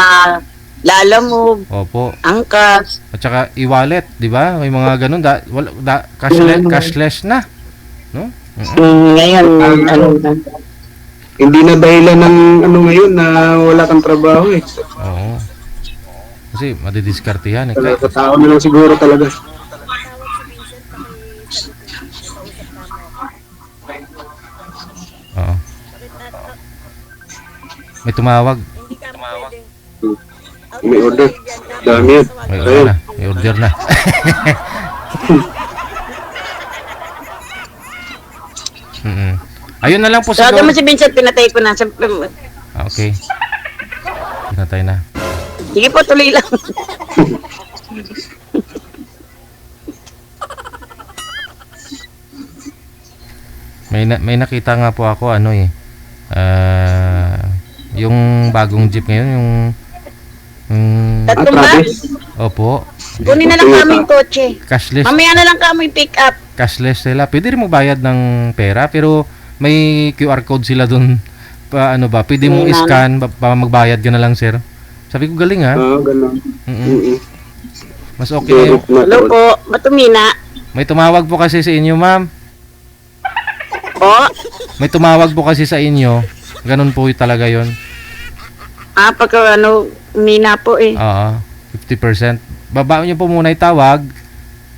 lalamove, Opo. angkas. At saka e-wallet, di ba? May mga ganun, cashless na. No? Ngayon, na. Hindi na dahilan ng ngayon na wala kang trabaho eh. Oo. Kasi madidiskarte yan. Sa tao na lang siguro talaga. Oo. May tumawag. May order. Dami yan. May Ayun. order na. May order na. Mm-mm. Ayun na lang po Sabi siguro. mo si Vincent, pinatay ko na. Okay. Pinatay na. Sige po, tuloy lang. May nakita nga po ako yung bagong jeep ngayon yung Tatlong ba? opo, Kunin na lang kami yung kotse. cashless. Mamaya na lang kami pick up. Cashless sila. Pwede rin magbayad ng pera pero may QR code sila doon pwede mong May scan magbayad ka na lang, sir. Sabi ko galing ha. Ganun. Mm-mm. Mas okay na yun. Hello po, Matumina. May tumawag po kasi sa inyo, ma'am. Po? May tumawag po kasi sa inyo. Ganun po talaga yon. Pagka Mina po eh. 50%. Babaan niyo po muna yung tawag.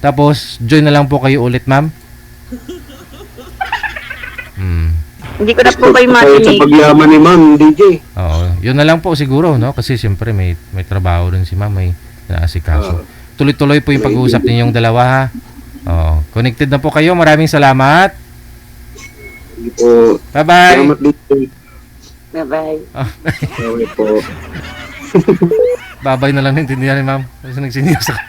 Tapos, join na lang po kayo ulit, ma'am. Hindi ko na po kayo Sa matinig. pagyaman ni Ma'am, DJ. Oo. Yun na lang po siguro, no? Kasi siyempre may trabaho rin si ma'am. May naasikaso. Tuloy-tuloy po yung pag-uusap ninyong dalawa, ha? Oo. Connected na po kayo. Maraming salamat. O, Bye-bye. salamat DJ. Bye-bye. Okay po. Babay na lang naintindihan ni ma'am. Kasi nagsinyos ako.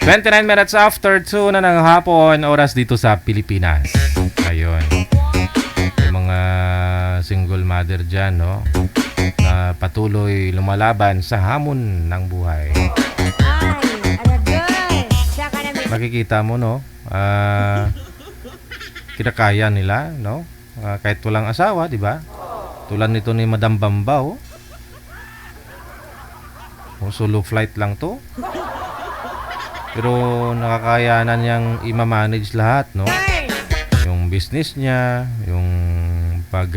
...29 minutes after 2 na ng hapon, oras dito sa Pilipinas. Ayun. May mga single mother dyan, no? Na patuloy lumalaban sa hamon ng buhay. Makikita mo, no? Kinakaya nila, no? Kahit walang asawa, di ba? Tulad nito ni Madam Bambao. Solo flight lang to. Pero nakakayanan niyang i-manage lahat, no? Yung business niya, yung pag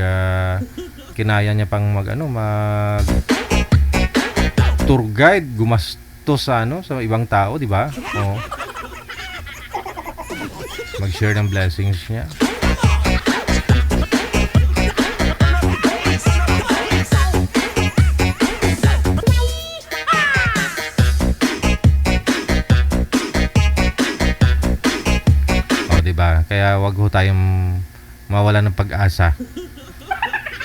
kinaya niya pang mag tour guide, gumastos sa sa ibang tao, di ba? Oo. Mag-share ng blessings niya. Diba? Kaya wag ho tayong mawala ng pag-asa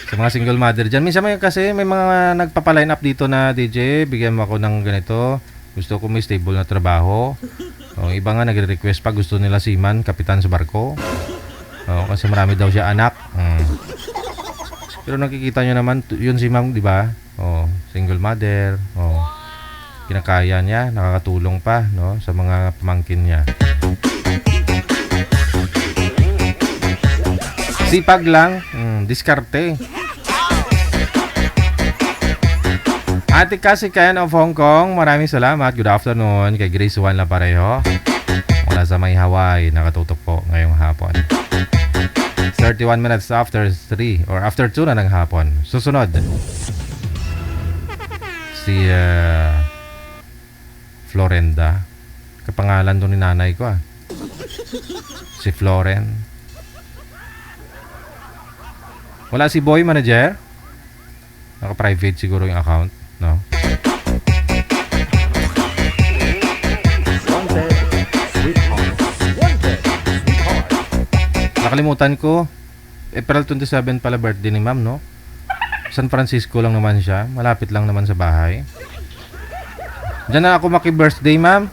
sa mga single mother dyan. Minsan kasi may mga nagpapaline up dito na DJ, bigyan mo ako ng ganito, gusto ko may stable na trabaho. Iba nga nagre-request pa, gusto nila seaman, kapitan sa barko. Kasi marami daw siya anak. Pero nakikita nyo naman yun si ma'am, di ba? single mother, kinakaya niya, nakakatulong pa, no, sa mga pamangkin niya. Sipag lang, diskarte. Ate Cassie Ken of Hong Kong, maraming salamat. Good afternoon kay Grace Juan La pareho. Mula sa may Hawaii, nakatutok po ngayong hapon. 31 minutes after 3 or after 2 na ng hapon. Susunod. Si Florenda. Kapangalan doon ni nanay ko Si Floren. Wala si Boy Manager? Naka-private siguro yung account, no? Wanted, sweetheart. Wanted, sweetheart. Nakalimutan ko. April 27 pala birthday ni ma'am, no? San Francisco lang naman siya. Malapit lang naman sa bahay. Diyan na ako maki-birthday, ma'am.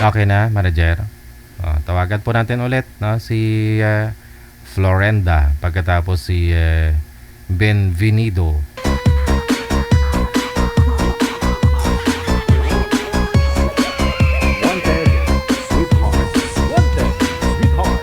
Okay na, manager. Tawagan po natin ulit, no, si Florenda pagkatapos si Benvenido. Wanted, sweetheart. Wanted, sweetheart.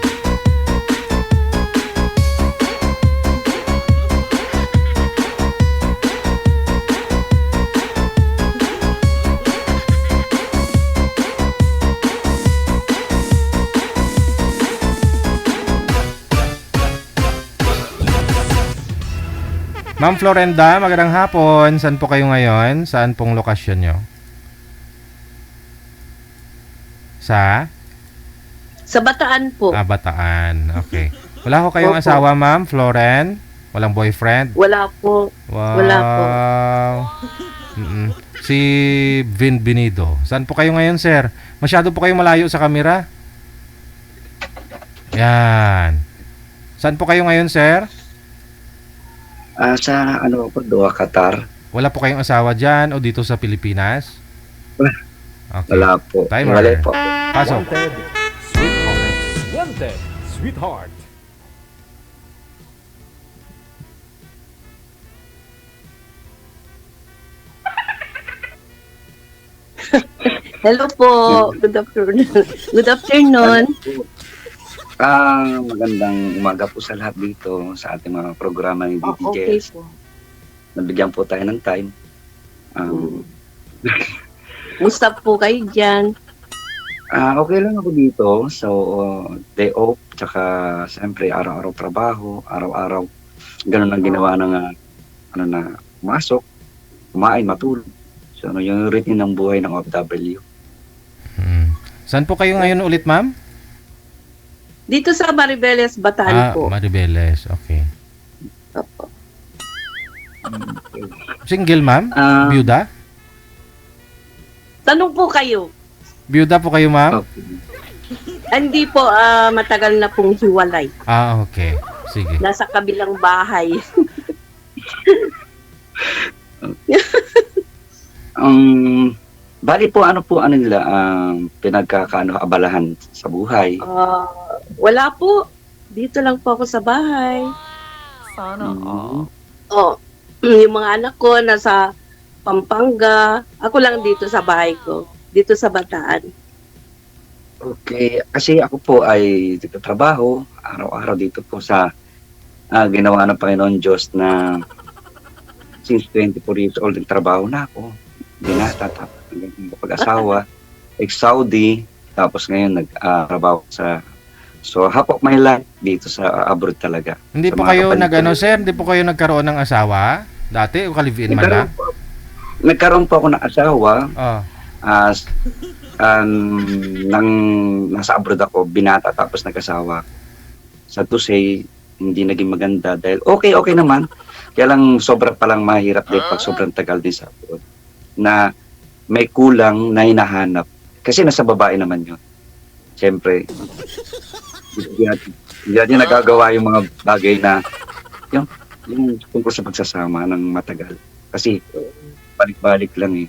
Ma'am Florenda, magandang hapon. Saan po kayo ngayon? Saan pong lokasyon nyo? Sa Bataan po. Bataan. Okay. Wala ko kayong asawa, ma'am? Floren? Walang boyfriend? Wala po. Wow. Wala po. Si Benvenido. Saan po kayo ngayon, sir? Masyado po kayong malayo sa kamera. Yan. Saan po kayo ngayon, sir? Sa Doha, Qatar. Wala po kayong asawa dyan o dito sa Pilipinas? Okay. Wala po. Timer. Wala po. Pasok. Wanted, sweetheart. Wanted, sweetheart. Hello po. Good afternoon. Good afternoon. Magandang umaga po sa lahat dito sa ating mga programa ni DJ. Okay po. Nabigyan po tayo ng time. Musta po kayo dyan? Okay lang ako dito. So, day off, tsaka siyempre araw-araw trabaho, araw-araw. Ganun ang ginawa ng pumasok, kumain, matulog. So, yung routine ng buhay ng OFW. Saan po kayo ngayon ulit, ma'am? Dito sa Maribeles, Bataan po. Maribeles. Okay. Opo. Single, ma'am? Byuda? Tanong po kayo. Byuda po kayo, ma'am? Okay. Hindi po, matagal na pong hiwalay. Okay. Sige. Nasa kabilang bahay. Bali po, nila, pinagkakaabalahan sa buhay. Wala po. Dito lang po ako sa bahay. Sana all. Yung mga anak ko nasa Pampanga. Ako lang dito sa bahay ko. Dito sa Bataan. Okay, kasi ako po ay trabaho araw-araw dito po sa ginawa ng Panginoon Diyos na since 24 years old nagtrabaho na ako. Binata, tapos pag-asawa, ex-Saudi, tapos ngayon nag-trabaho sa half of my life dito sa abroad talaga. Hindi po kayo sir? Hindi po kayo nagkaroon ng asawa? Dati o ka-live-in man lang? Nagkaroon po ako ng asawa. Nang nasa abroad ako, binata tapos nag-asawa. Sa to say, hindi naging maganda dahil okay naman. Kaya lang sobra palang mahirap din pag sobrang tagal din sa abroad. Na may kulang na hinahanap. Kasi nasa babae naman yun. Siyempre, hindi natin nagagawa yung mga bagay na yung tungkol sa pagsasama ng matagal. Kasi balik-balik lang eh.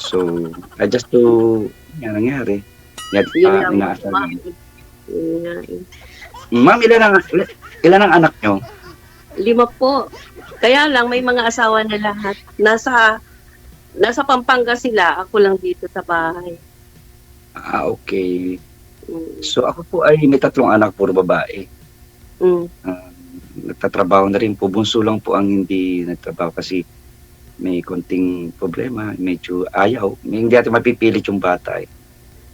So, just to, yan nangyari. Yan, Yun lang. inaasal Ma'am. namin. Yun nga eh. Ma'am, ilan ang anak nyo? 5 po. Kaya lang may mga asawa na lahat. Nasa Pampanga sila, ako lang dito sa bahay. Okay. Mm. So, ako po ay may 3 anak, puro babae. Mm. Nagtatrabaho na rin po. Bunso lang po ang hindi nagtrabaho kasi may konting problema, medyo ayaw. Hindi natin mapipilit yung bata eh.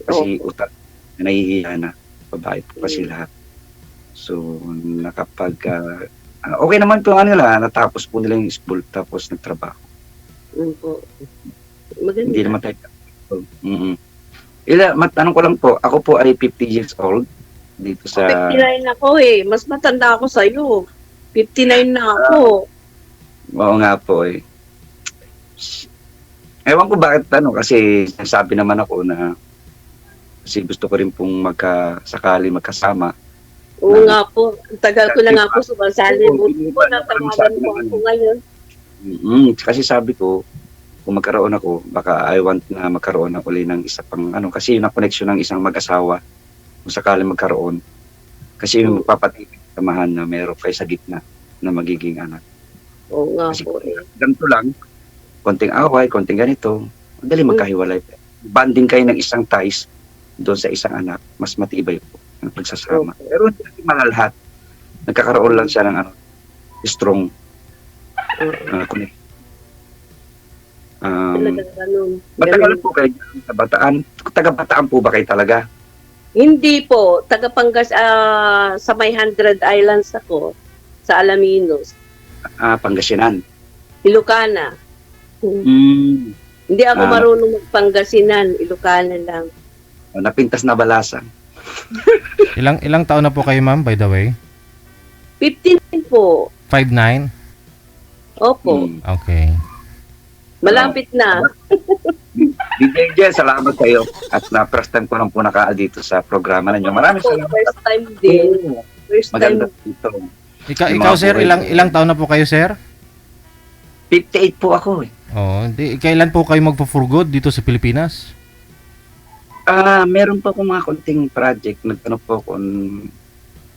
Kasi utak, nahihiya na. Babae po kasi lahat. So, okay naman po nila, natapos po nila yung school tapos nagtrabaho. Mm po. Maganda. Hindi naman tayo. Matanong ko lang po, ako po ay 50 years old dito sa... 59 ako eh. Mas matanda ako sa'yo. 59 na ako. Oo nga po eh. Ewan ko bakit kasi sabi naman ako na kasi gusto ko rin pong sakali magkasama. Oo nga po. Ang tagal ko na nga po sumasali. Buti po natawagan mo ako ngayon. Kasi sabi ko, kung magkaroon ako, baka I want na magkaroon ako ulit ng isa pang kasi yung connection ng isang mag-asawa kung sakali magkaroon. Kasi yung magpapatibig samahan na meron kayo sa gitna na magiging anak. Oo nga Kasi po eh. ganito lang, konting away, konting ganito, madali magkahiwalay. Banding kayo ng isang ties doon sa isang anak, mas matibay po ang pagsasama. Pero hindi natin malalahat. Nagkakaroon lang siya ng strong connection. Talagang ganun. Matagal po kayo sa Bataan. Taga-Bataan po ba kayo talaga? Hindi po. Taga-Pangas, sa may 100 Islands ako. Sa Alaminos. Pangasinan. Ilocana. Hindi ako marunong magpangasinan. Ilocana lang. Napintas na balasan. Ilang taon na po kayo, ma'am, by the way? 15 po. 5'9"? Opo. Okay. Malapit na. DJ Jen, salamat kayo. At first time ko lang po dito sa programa ninyo. Maraming salamat. First time din. First time. Maganda dito. Ikaw sir, ilang taon na po kayo, sir? 58 po ako eh. Kailan po kayo magpo-for good dito sa Pilipinas? Meron po akong mga konting project.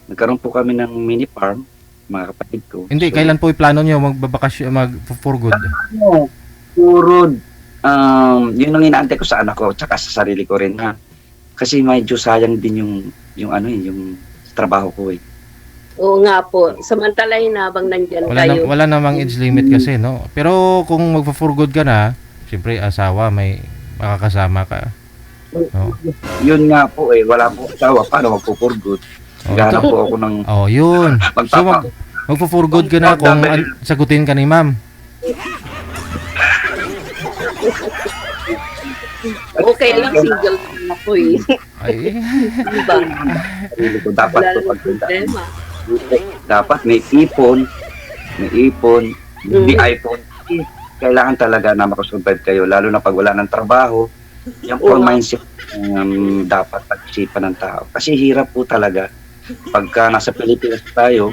Nagkaroon po kami ng mini farm, mga kapatid ko. Hindi, kailan po plano nyo magbabakasyon, mag-for good? Puro, yun ang inaantay ko sa anak ko, tsaka sa sarili ko rin ha. Kasi medyo sayang din yung trabaho ko eh. Oo nga po. Samantalahin habang nandyan kayo. Wala namang age limit kasi, no? Pero kung magpo-for good ka na, siyempre asawa, may makakasama ka. No? Yun nga po eh, wala po asawa, paano magpo-for good? Naghanap po ako ng... yun. So magpo-for good ka na kung sagutin ka ni ma'am. Okay lang, single ako eh. Diba? Dapat Wala po namang problema. dapat may ipon, hindi iPhone. Kailangan talaga na makasurvive kayo, lalo na pag wala ng trabaho. Yan po ang mindset dapat pag-isipan ng tao. Kasi hirap po talaga pagka nasa Pilipinas tayo.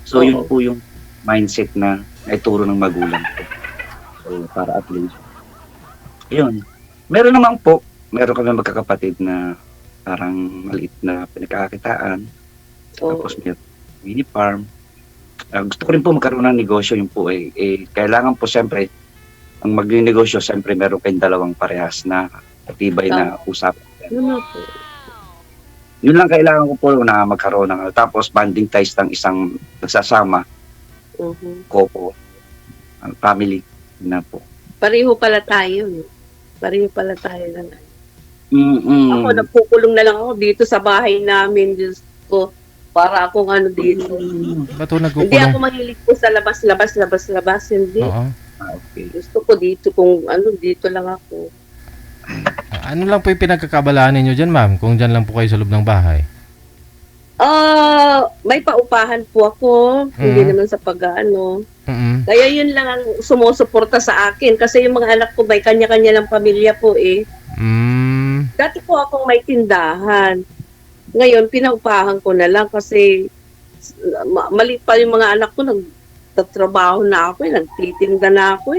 So yun po yung mindset na naituro ng magulang ko. So para at least yun. Meron kami magkakapatid na parang maliit na pinagkakakitaan. Tapos may mini farm. Gusto ko rin po magkaroon ng negosyo yun po kailangan po siyempre ang mag-negosyo siyempre meron kayong dalawang parehas na matibay na usapan. Yun lang kailangan ko po na magkaroon ng tapos bonding ties ng isang nagsasama. Couple, family na po. Pareho pala tayo. Lang. Ako, nagpukulong na lang ako dito sa bahay namin. Diyos ko, para akong dito. Ba't nagkukulong? Hindi ako mahilig po sa labas. Hindi. Okay. Gusto ko dito, dito lang ako. Ano lang po yung pinagkakabalaan ninyo dyan, ma'am? Kung dyan lang po kayo sa loob ng bahay? May paupahan po ako. Hindi naman sa pag-ano. Kaya yun lang ang sumusuporta sa akin. Kasi yung mga anak ko may kanya-kanya lang pamilya po eh. Dati po akong may tindahan. Ngayon, pinaupahan ko na lang kasi mali pa yung mga anak ko. nagtatrabaho na ako nagtitinda na ako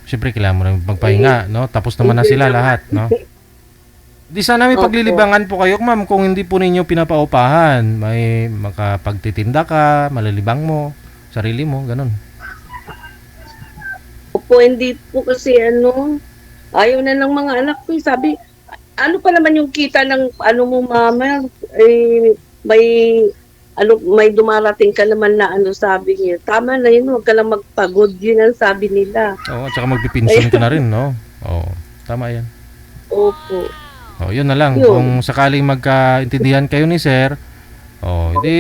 Siyempre, kailangan mo na magpahinga, no? Tapos naman na sila lahat, no? Di sana may Opo. paglilibangan po kayo, ma'am, kung hindi po ninyo pinapaupahan. May makapagtitinda ka, malalibang mo, sarili mo, ganun. Opo, hindi po kasi ayaw na ng mga anak ko. Sabi, ano pa naman yung kita ng mo mama? May dumarating ka naman na sabi niya. Tama na yun, huwag ka lang magpagod. Yun ang sabi nila. Oo, at saka magpipinsun ka na rin, no? Oo, tama yan. Opo. Yun na lang. Yun. Kung sakaling magkaintindihan kayo ni sir, hindi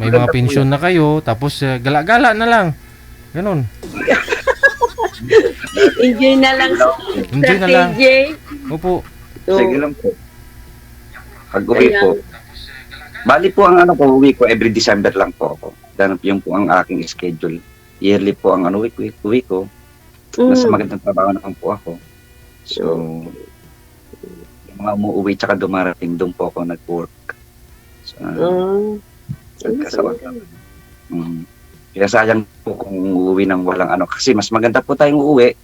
may mga pensyon na kayo, tapos gala-gala na lang. Ganun. Enjoy na lang. Enjoy na lang. TJ. Opo. Sige lang po. Pag-uwi po. Bali po ang uwi ko, every December lang po ako. Ganun yung po ang aking schedule. Yearly po ang uwi ko. Nasa magandang trabaho naman po ako. So, yung mga umuwi tsaka dumarating, doon po ako nag-work. So, nagkasawa ka. Kaya sayang po kung uuwi ng walang kasi mas maganda po tayong uuwi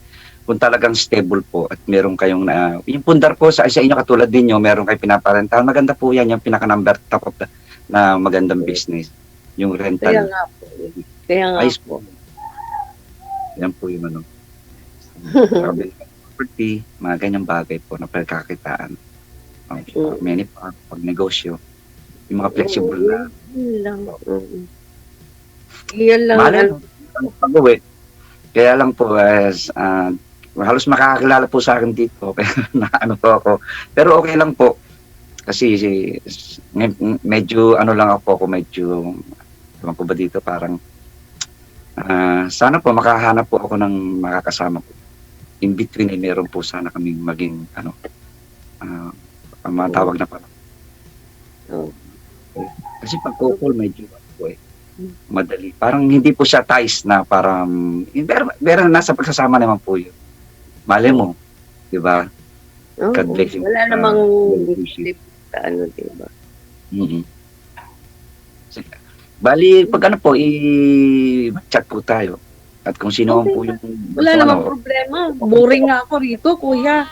kung talagang stable po at meron kayong yung pundar po sa inyo katulad din nyo, meron kayong pinaparentahan. Maganda po yan, yung pinaka-number top of na magandang business. Yung rental. Kaya nga po. Ayos po. Yan po yung property, mga ganyang bagay po na pagkakitaan. Many pa, pag negosyo. Yung mga flexible na. Yun lang. Yan lang. Mahal pag-uwi. Kaya lang po, halos makakakilala po sa akin dito. na po ako. Pero okay lang po. Kasi medyo lang ako medyo ewan ko ba dito parang sana po makahanap po ako ng makakasama ko. In between meron po sana kaming maging matawag na parang. Kasi pag couple medyo madali. Parang hindi po siya ties na parang pero nasa pagsasama naman po yun. Mali mo, di ba? God bless you. Wala namang diba? Bali, pag po, i-chat po tayo. At kung sino po yung... Wala namang problema. Boring nga ako rito, kuya.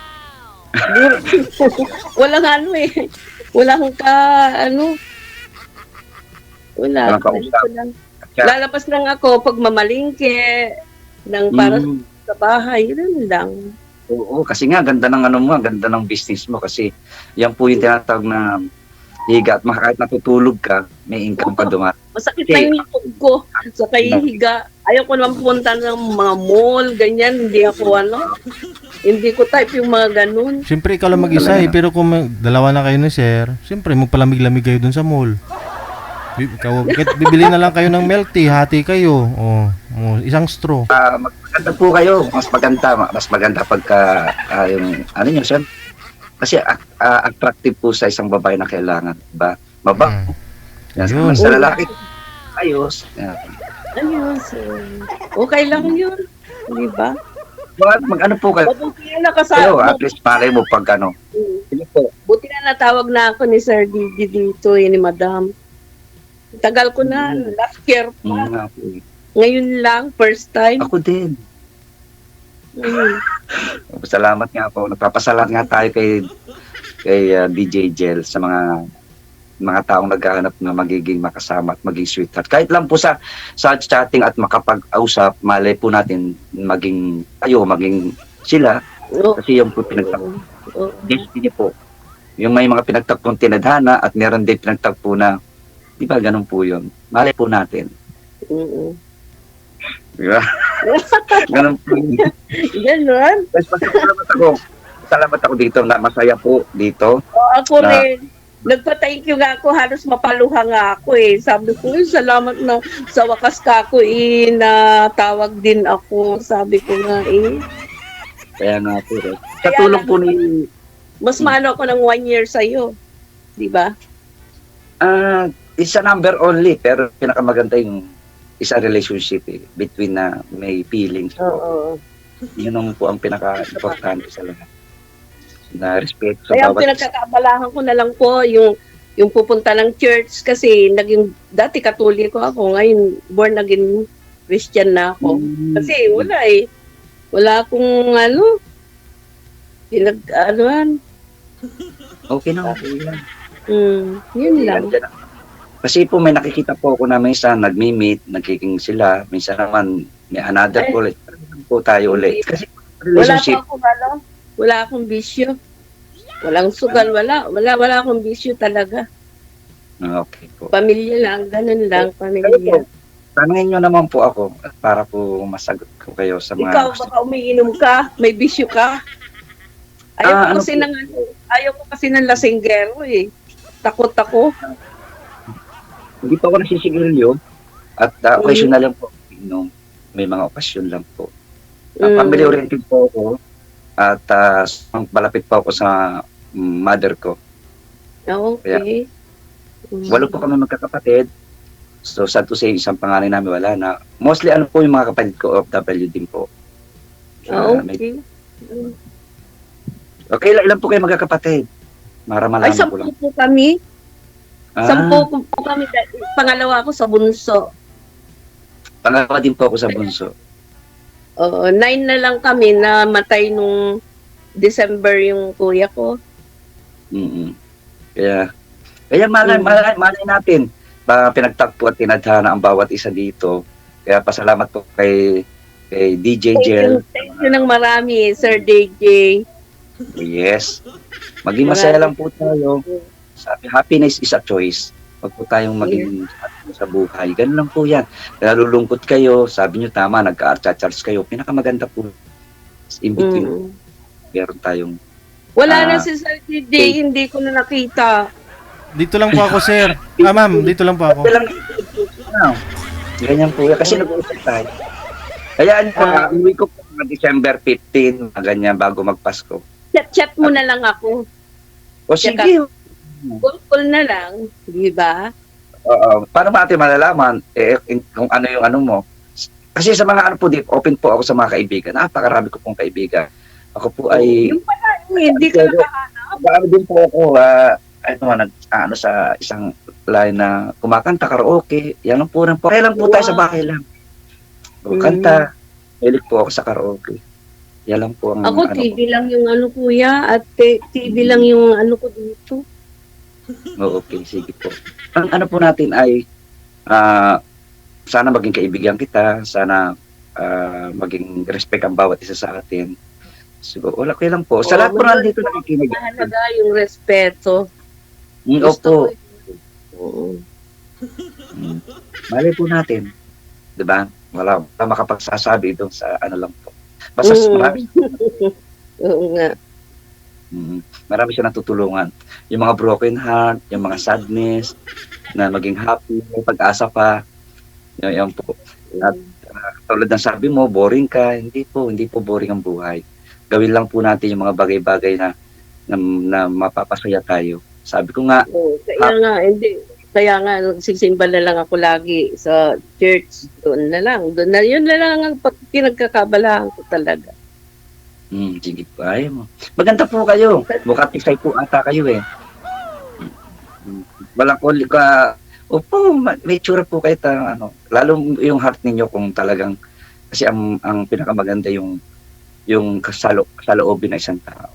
Walang Walang wala. Walang kausap. Lalabas lang ako pag mamalingke ng para sa bahay. Yun lang. Oo, kasi nga, ganda ng ganda ng business mo kasi yan po yung tinatawag na higa at kahit natutulog ka, may income ka dumat. Masakit na yung likod ko sa kahihiga. Ayaw ko naman pumunta ng mga mall, ganyan. Hindi ako hindi ko type yung mga ganun. Siyempre, ikaw lang mag-isa pero kung dalawa na kayo ni sir, siyempre, magpalamig-lamig kayo dun sa mall. Bibili na lang kayo ng milk tea, hati kayo. Isang straw. Maganda po kayo. Mas maganda pagka yung nyo, sir? Kasi attractive po sa isang babae na kailangan, ba? Mabango. Ayun. Sa lalaki, ayos. Ayos. Okay lang yun. Di ba? Mag-ano po kayo? Buti na nakasama. At least malay mo pag Buti na natawag na ako ni Sir Didi dito, ni Madam. Tagal ko na, last year pa. Ngayon lang, first time. Ako din. Salamat nga po. Nagpapasalamat nga tayo kay DJ Jel sa mga taong naghahanap na magiging makasama at maging sweetheart. Kahit lang po sa chatting at makapag-usap, malay po natin maging sila. Kasi yung po destiny po. Yung may mga pinagtagpong tinadhana at meron din pinagtagpo na, di ba ganun po yun? Malay po natin. Di ba? Ganun po yun. Ganun. Salamat ako dito na masaya po dito. Ako rin. Nagpa-thank you nga ako, halos mapaluha nga ako Sabi ko, salamat na sa wakas ka ako natawag din ako. Sabi ko nga Kaya nga po. Sa tulong po ni... Mas maano ako ng 1 year sa'yo. Di ba? It's a number only, pero pinakamaganda yung isa relationship between na may feelings po. Yun naman po ang pinaka-importante sa lahat. Na respeto sa Kaya bawat... pinagkakaabalahan ko na lang po yung yung pupunta ng church kasi dati Katoliko ako, ngayon naging Christian na ako. Kasi wala eh. Wala akong pinag-anuan. Okay na, okay lang. Yun lang. Kasi po may nakikita po ako na minsan nagmi-meet, nagkiking sila, minsan naman may another ulit. Po tayo ulit. Kasi relationship, Wala akong bisyo. Walang sugal, wala akong bisyo talaga. okay po. Pamilya lang, ganun lang, pamilya. Tanungin nyo naman po ako para po masagot ko kayo sa mga... Ikaw, baka umiinom ka, may bisyo ka. Ayaw ko kasi ng lasinggero eh. Takot ako. Hindi pa ako nasisigarilyo at occasional lang po. May mga okasyon lang po. Family oriented po ako at malapit po ako sa mother ko. Okay. Walo po kami magkakapatid. So, sad to say, isang panganay namin wala na. Mostly, po yung mga kapatid ko, OFW din po. Okay. Okay, ilan po kayo magkakapatid? Para malaman Ay, 10 ko lang. po kami. 10 po kami. Pangalawa ako sa bunso. Pangalawa din po ako sa bunso. 9 na lang kami na matay nung December yung kuya ko. Kaya malay natin. Pinagtagpo at tinadhana ang bawat isa dito. Kaya pasalamat po kay DJ Jel. Thank you ng marami, Sir DJ. Yes. Maging masaya lang po tayo. Sabi, happiness is a choice. Huwag po tayong maging happy sa buhay. Ganun lang po yan. Nalulungkot kayo, sabi nyo tama, nagka-charge kayo. Pinakamaganda po. In between, meron tayong... Wala na si Sir DJ, hindi ko na nakita. Dito lang po ako, sir. Ma'am, dito lang po ako. Ganyan po yan. Kasi nag-uusap tayo. Kaya uwi ko po December 15, ganyan, bago magpasko. Chat mo na lang ako. O sige. Call na lang, di ba? Paano natin malalaman kung ano yung ano mo? Kasi sa mga po dito, open po ako sa mga kaibigan. Napakarami ko pong kaibigan. Ako po ay... Yung pala, hindi ka nakahanap. Ano din po ako, sa isang line na kumakanta, karaoke. Yan lang po. Kaya lang po tayo sa bahay lang. Kanta. Hilig po ako sa karaoke. Yan lang po ang... Ako, TV lang yung kuya, at TV lang yung ko dito. Okay, sige po. Ang po natin ay sana maging kaibigan kita, sana maging respect ang bawat isa sa atin. So, wala kayo lang po. Sa lahat po nandito nakikinig. Mahalaga yung respeto. Opo. Mali po natin. Diba? Wala makapagsasabi doon sa lang po. Basta marami. Oo nga. Marami siya natutulungan. Yung mga broken heart, yung mga sadness, na maging happy, may pag-asa pa. Yan po. At tulad ng sabi mo, boring ka. Hindi po boring ang buhay. Gawin lang po natin yung mga bagay-bagay na mapapasaya tayo. Sabi ko nga. Kaya nga, nagsisimba na lang ako lagi sa church. Doon na lang. Yun na lang ang pinagkakabalahan ko talaga. Sige po, ayaw mo. Maganda po kayo. Mukha tisay po ata kayo eh. Walang ka. Opo, may tsura po kayo lalo yung heart ninyo kung talagang, kasi ang pinakamaganda yung kasaloobin na isang tao.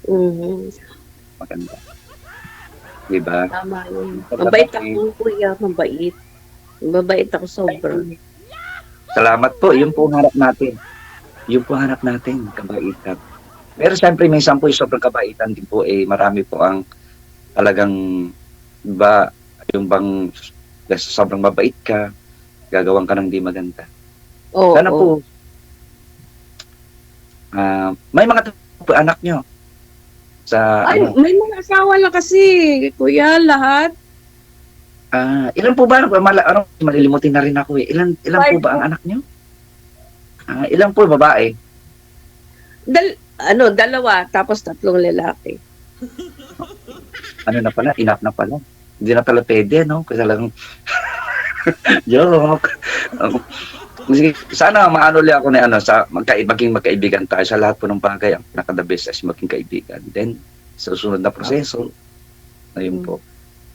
Maganda. Diba? Tama yun. Mabait ako, kuya. Mabait. Mabait ako sobra. Salamat po. Yun po hanap natin. Kabaitan. Pero siyempre, minsan po yung sobrang kabaitan din po, marami po ang talagang, yung bang sobrang mabait ka, gagawin ka ng di maganda. Sana po, may mga anak nyo. May mga asawa lang kasi, kuya, lahat. Ilan po ba? Malilimutin na rin ako eh. Ilan po ba ang anak nyo? Ilan po babae? Dalawa, tapos 3 lalaki. Na pala? Enough na pala. Hindi na pala pwede, no? Kasi lang, joke. Sige, sana maano li ako na maging magkaibigan tayo sa lahat po ng bagay. Ang pinaka-the best is maging kaibigan. Then, sa susunod na proseso, ayun po.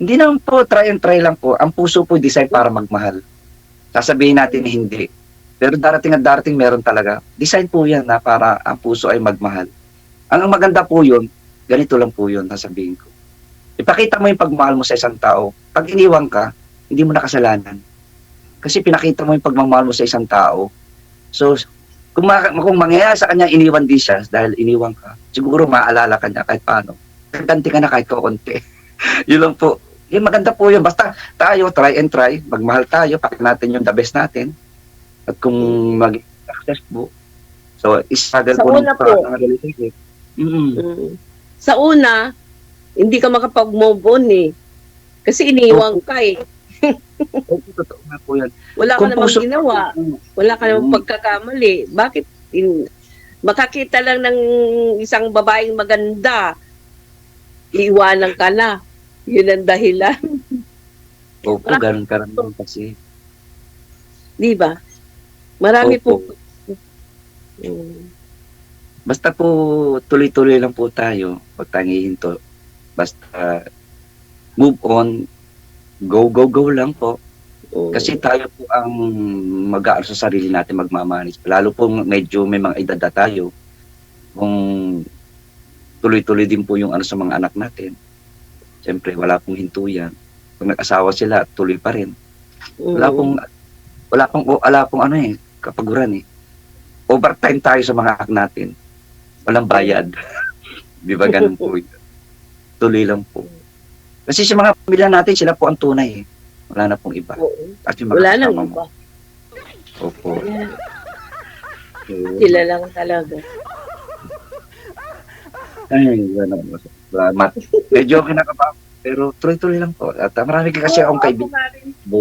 Hindi naman po, try and try lang po. Ang puso po design para magmahal. Sasabihin natin hindi. Pero darating at darating meron talaga. Design po yan na para ang puso ay magmahal. Ang maganda po yun, ganito lang po yun, sasabihin ko. Ipakita mo yung pagmahal mo sa isang tao. Pag iniwan ka, hindi mo nakasalanan. Kasi pinakita mo yung pagmamahal mo sa isang tao. So, kung mangyayari sa kanya, iniwan din siya dahil iniwan ka, siguro maaalala ka niya kahit paano. Ganti ka na kahit kaunti. Yun lang po. Yung maganda po yun. Basta tayo, try and try. Magmahal tayo. Pakita natin yung the best natin. At kung maging successful. So, struggle Sa po una po. ng relationship. Sa una, hindi ka makapag-move on eh. Kasi iniwan ka eh. Totoo nga po yan. Wala ka Kung namang puso- ginawa. Wala ka namang pagkakamali. Bakit? Makakita lang ng isang babaeng maganda, iiwanan ka na. Yun ang dahilan. Opo, ganun karamihan kasi. Di ba? Marami Opo. po. Mm. Basta po, tuloy-tuloy lang po tayo. Huwag tayong hihinto. Basta, move on. Go lang po. Oo. Kasi tayo po ang mag-aano sa sarili natin, magmamanis. Lalo po medyo may mga edad na tayo. Kung tuloy-tuloy din po yung ano sa mga anak natin. Siyempre, wala pong hintuyan. Kung nag-asawa sila, tuloy pa rin. Wala pong ano eh, kapaguran eh. Overtime tayo sa mga anak natin. Walang bayad. Di ba ganun po yun? Tuloy lang po. Kasi sa mga pamilya natin, sila po ang tunay eh. Wala na pong iba. Oo. At yung mga Wala nang kasama mo. iba. Opo. Sila lang talaga. Ay, salamat. Medyo kinakabahan, pero tuloy-tuloy lang po. At marami kasi akong kaibigan.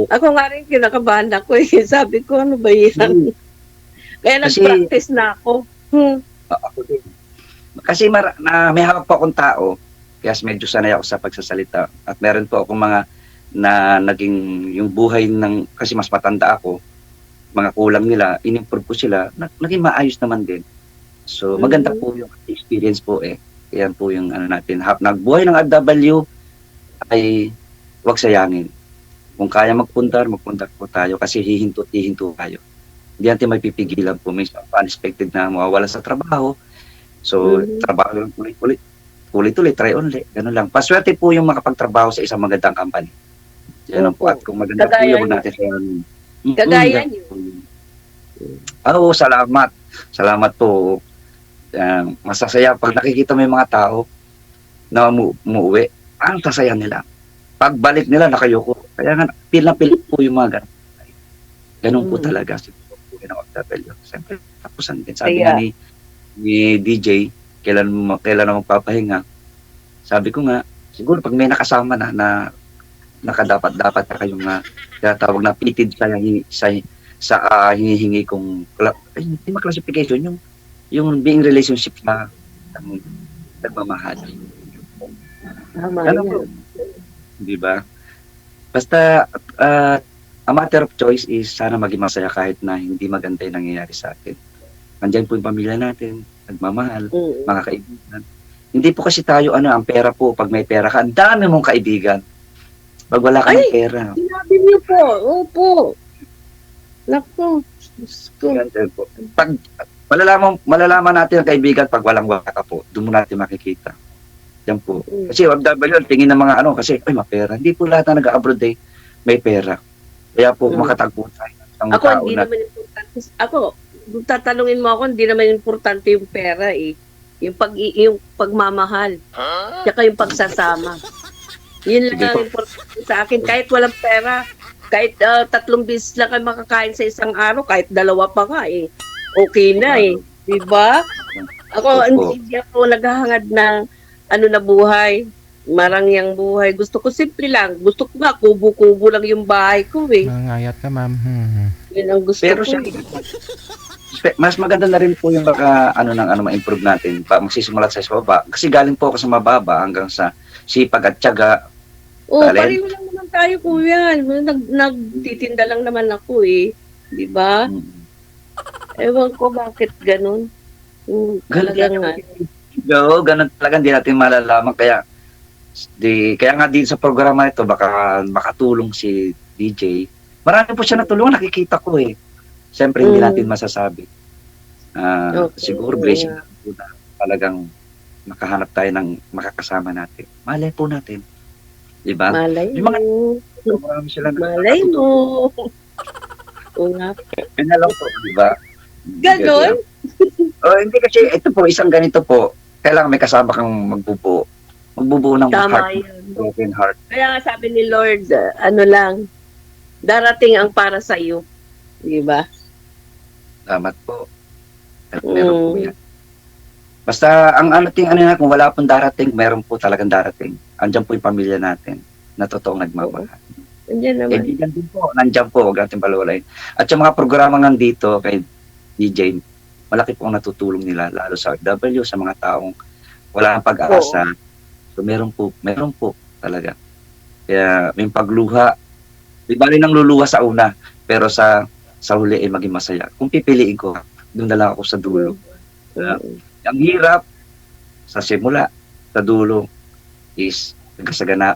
Ako nga rin kinakabahan ako eh. Sabi ko, ano ba yan? Kaya Kasi- nag-practice na ako. Ako din. Kasi may hawak po akong tao, kaya medyo sanay ako sa pagsasalita. At meron po akong mga na naging yung buhay ng, kasi mas matanda ako, mga kulang nila, in-improve ko sila, naging maayos naman din. So, maganda po yung experience po eh. Yan po yung ano natin. Nagbuhay ng RW ay huwag sayangin. Kung kaya magpunta po tayo kasi hihinto tayo. Hindi natin may pipigilan po. May unexpected na mawawala sa trabaho. So, trabaho lang ulit-ulit, try ulit. Ganun lang. Paswerte po yung makapagtrabaho sa isang magandang company. Yan lang po. At kung maganda po Kagaya yung niyo. natin sa Kagaya niyo. Oo, salamat. Salamat po. Masasaya pag nakikita mo yung mga tao na umuwi, ang sasaya nila. Pagbalik nila, nakayoko. Kaya nga, pil na pil po yung mga ganun. Ganun po talaga. Siguro po yun ang OFW. Siyempre, tapusan din. Sabi nga ni DJ, kailan na magpapahinga. Sabi ko nga, siguro pag may nakasama na nakadapat-dapat na kayong tinatawag na pitid sa hinihingi kong hindi classification yung being relationship na nagmamahal. Tama Ano po? Di ba? Basta a matter of choice is sana maging masaya kahit na hindi maganda yung nangyayari sa atin. Nandiyan po yung pamilya natin, nagmamahal, mga kaibigan. Hindi po kasi tayo ang pera po, pag may pera ka, ang dami mong kaibigan. Pag wala ka ng pera. Sinabi niyo po. Opo. Naku. Diyos ko. Ganyan po. Pag malalaman natin ang kaibigan pag walang waka po, doon mo natin makikita. Yan po. Kasi OFW, tingin ng mga kasi ay mapera. Hindi po lahat na nag-abroad may pera. Kaya po makatagpo tayo ng Ako, tao hindi na naman importante. Ako, kung tatanungin mo ako, hindi naman importante yung pera eh. Yung pagmamahal. Tsaka yung pagsasama. Yun lang Sige ang po. importante sa akin. Kahit walang pera, kahit 3 beses lang kayo makakain sa isang araw, kahit 2 pa nga eh. Okay na eh. Diba? Ako, Opo. hindi ako naghahangad ng na buhay. Marangyang buhay. Gusto ko simple lang. Gusto ko nga, kubo-kubo lang yung bahay ko eh. Nangayat ka, ma'am. Yun ang gusto Pero ko. mas maganda na rin po yung ma-improve natin. Magsisimula sa baba. Kasi galing po ako sa mababa hanggang sa sipag at tiyaga. Oo, Talent. pareho lang naman tayo, kuya. Nagtitinda lang naman ako eh. Di ba? Ewan ko bakit ganun. Ganun Talagang nga. ganun talaga, hindi natin malalaman. Kaya Kaya nga din sa programa ito, baka makatulong si DJ. Marami po siya natulungan, nakikita ko eh. Siyempre, hindi natin masasabi. Siguro, blessing po na talagang makahanap tayo ng makakasama natin. Malay po natin. Diba? Malay Yung mga mo. marami sila Malay mo. Oo nga. Yun na lang po, diba? Ganon? Hindi kasi, ito po, isang ganito po, kailangan may kasama kang magbubuo. Magbubuo ng Tama heart, yun. broken heart. Kaya nga sabi ni Lord, ano lang, darating ang para sa iyo. Di ba? Salamat po. At meron po yan. Basta, ang kung wala pong darating, meron po talagang darating. Andiyan po yung pamilya natin na totoong nagmamahal. Andiyan naman. Kaibigan din po, nandyan po, huwag natin palawalayin. At yung mga programa nga dito kay DJ, malaki po ang natutulong nila, lalo sa OFW, sa mga taong wala ang pag-asa. So meron po talaga. Kaya may pagluha, di bali nang luluha sa una, pero sa huli ay maging masaya. Kung pipiliin ko, doon na lang ako sa dulo. Ang hirap sa simula, sa dulo is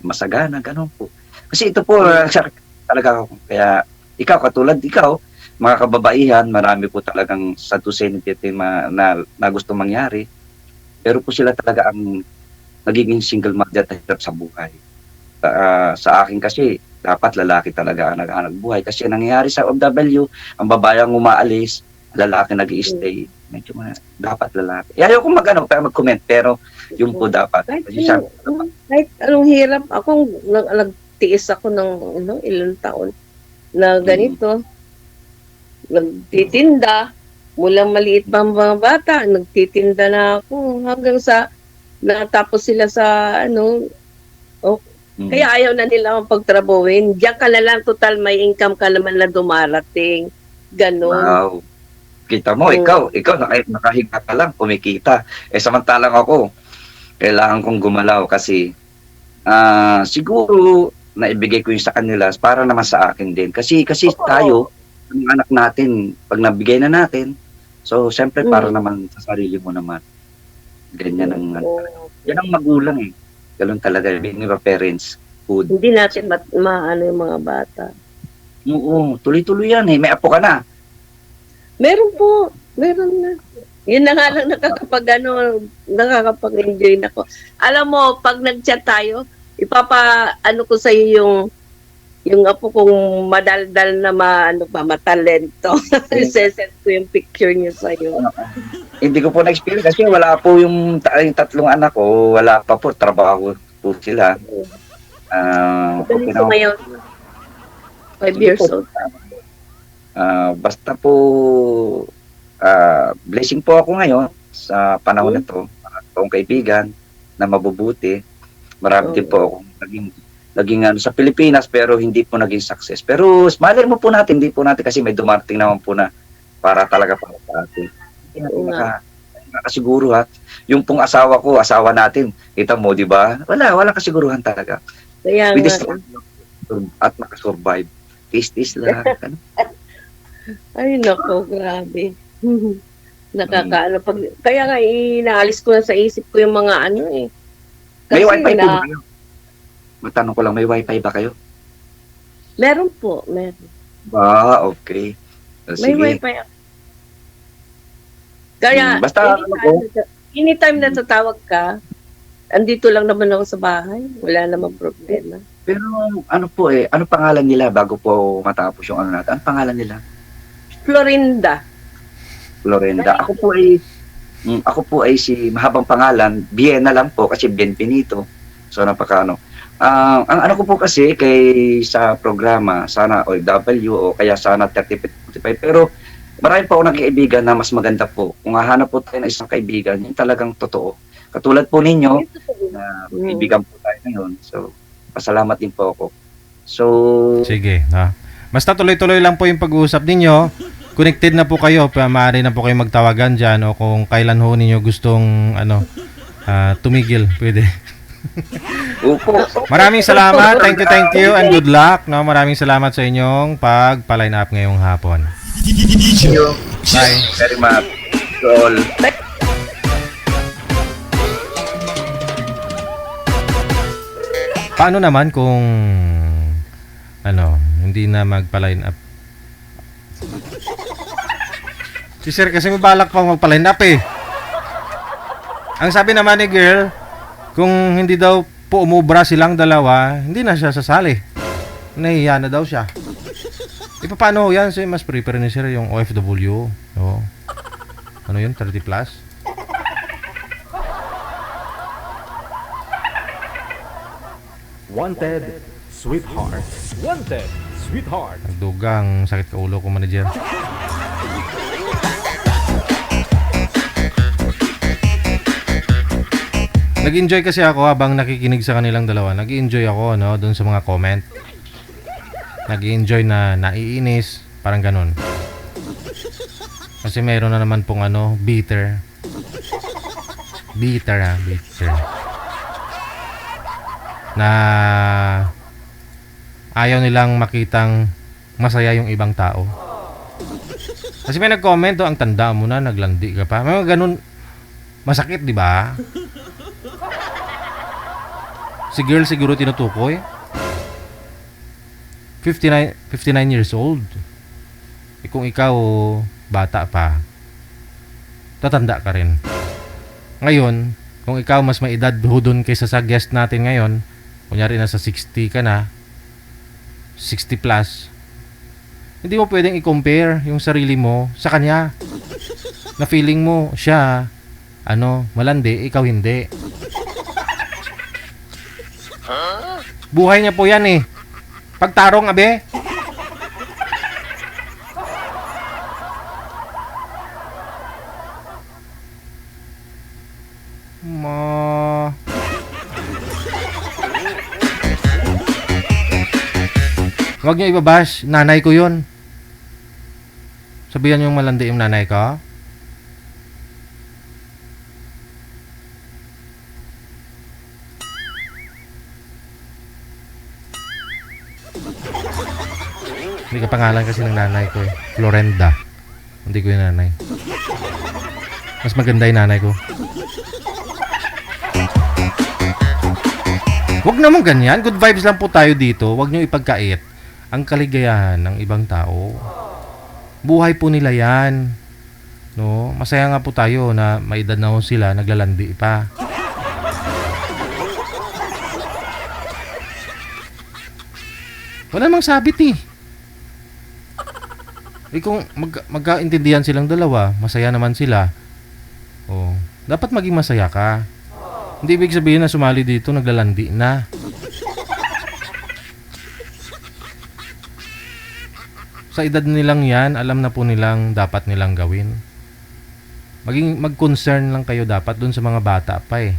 masagana, ganun po. Kasi ito po, talaga, kaya ikaw, katulad ikaw, mga kababaihan, marami po talagang sa na gusto mangyari. Pero po sila talaga ang nagiging single mother at hirap sa buhay. Sa akin kasi, dapat lalaki talaga ang naghahanap buhay. Kasi nangyayari sa OFW, ang babayang umaalis, lalaki nag-i-stay. Medyo dapat lalaki. Ayaw ko mag-comment, pero yung po dapat. Kahit anong hirap, nagtiis ako ng ilang taon na ganito. Nagtitinda, mulang maliit pa ang mga bata, nagtitinda na ako hanggang sa natapos sila sa kaya ayaw na nila akong pagtrabuhin. Diyan ka na lang, total may income ka naman na dumarating. Ganon. Wow. Kita mo, ikaw nakahiga ka lang, kumikita. Samantalang ako, kailangan kong gumalaw kasi siguro naibigay ko yung sa kanila para naman sa akin din. Kasi tayo, ang anak natin, pag nabigay na natin, so siyempre para naman sa sarili mo naman. Ganyan ang yan ang magulang eh. Ganun talaga, being a parents, food. Hindi natin maano yung mga bata. Oo, tuloy-tuloy yan eh. May apo ka na. Meron po. Meron na. Yun na nga lang nakakapag-enjoy na ko. Alam mo, pag nag-chat tayo, ko sa iyo yung apo kong madaldal na matalento. Isesend ko yung picture niya sa iyo. Hindi ko po na-experience kasi wala po yung tatlong anak ko, wala pa po, trabaho po sila. Okay na. Ngayon, 5 years old. Basta po blessing po ako ngayon sa panahon na to, akong kaibigan na mabubuti. Marami din po akong naging sa Pilipinas pero hindi po naging success. Pero malay mo po natin, hindi po natin kasi may dumating naman po na para talaga para sa atin. Nakasiguro ha. Yung pong asawa natin, kita mo, di ba? Wala kasiguruhan talaga. Kaya at makasurvive. Tis lang. Ay, nako, grabe. Nakakaano. Kaya nga, inaalis ko na sa isip ko yung mga Kasi may wifi po ba kayo? Matanong ko lang, may wifi ba kayo? Meron po, meron. Okay. May wifi ako. Kaya, basta anytime na tatawag ka, andito lang naman ako sa bahay. Wala namang problema. Pero ano pangalan nila bago po matapos yung natin? Ano pangalan nila? Florinda. Ako po ay si mahabang pangalan, Biena lang po kasi Bienvenido. So napakaano. Ang ko po kasi sa programa, sana OFW o kaya sana 35-45, pero marami po ako nagkaibigan na mas maganda po. Kung hahanap po tayo ng isang kaibigan, yung talagang totoo. Katulad po ninyo, na kaibigan po tayo ngayon. So, pasalamat din po ako. So, sige. Basta tuloy-tuloy lang po yung pag-uusap ninyo. Connected na po kayo, maaari na po kayo magtawagan dyan o kung kailan ho ninyo gustong tumigil, pwede. Maraming salamat, thank you and good luck. Maraming salamat sa inyong pag-line up ngayong hapon. Thank you. Bye. Very much. To all. Paano naman kung hindi na magpa-line up? Si sir kasi may balak pang magpa-line up eh. Ang sabi naman ni girl, kung hindi daw po umubra silang dalawa, hindi na siya sasali. Nahihiya na daw siya. Paano yan? So, mas prepare ni sir yung OFW. No? Ano yun? 30 plus? Wanted, sweetheart. Wanted, sweetheart. Nagdugang sakit ka ulo ko, manager. Nag-enjoy kasi ako habang nakikinig sa kanilang dalawa. Nag-enjoy ako, no, doon sa mga comment. Nag-enjoy na naiinis, parang ganun. Kasi meron na naman pong bitter. Bitter. Na ayaw nilang makitang masaya yung ibang tao. Kasi may nag-comment, ang tanda mo na, naglandi ka pa. May ganun, masakit, di ba? Si girl siguro tinutukoy. 59 years old. Kung ikaw bata pa, tatanda ka rin. Ngayon, kung ikaw mas may edad hudon kaysa sa guest natin ngayon, kunyari nasa 60 ka na, 60 plus, hindi mo pwedeng i-compare yung sarili mo sa kanya. Na feeling mo siya malandi, ikaw hindi. Buhay niya po yan eh. Pagtarong, abe. Huwag niyo ibabash. Nanay ko yun. Sabihan yung malandi yung nanay ko. Hindi ka pangalan kasi ng nanay ko eh. Florenda. Hindi ko yung nanay. Mas maganda yung nanay ko. Huwag naman ganyan. Good vibes lang po tayo dito. Huwag nyo ipagkait ang kaligayahan ng ibang tao. Buhay po nila yan. No? Masaya nga po tayo na may edad na sila, naglalandi pa. Wala namang sabit eh. Kung magkaintindihan silang dalawa, masaya naman sila. Oh, dapat maging masaya ka. Hindi ibig sabihin na sumali dito, naglalandi na. Sa edad nilang yan, alam na po nilang dapat nilang gawin. Mag-concern lang kayo dapat dun sa mga bata pa eh.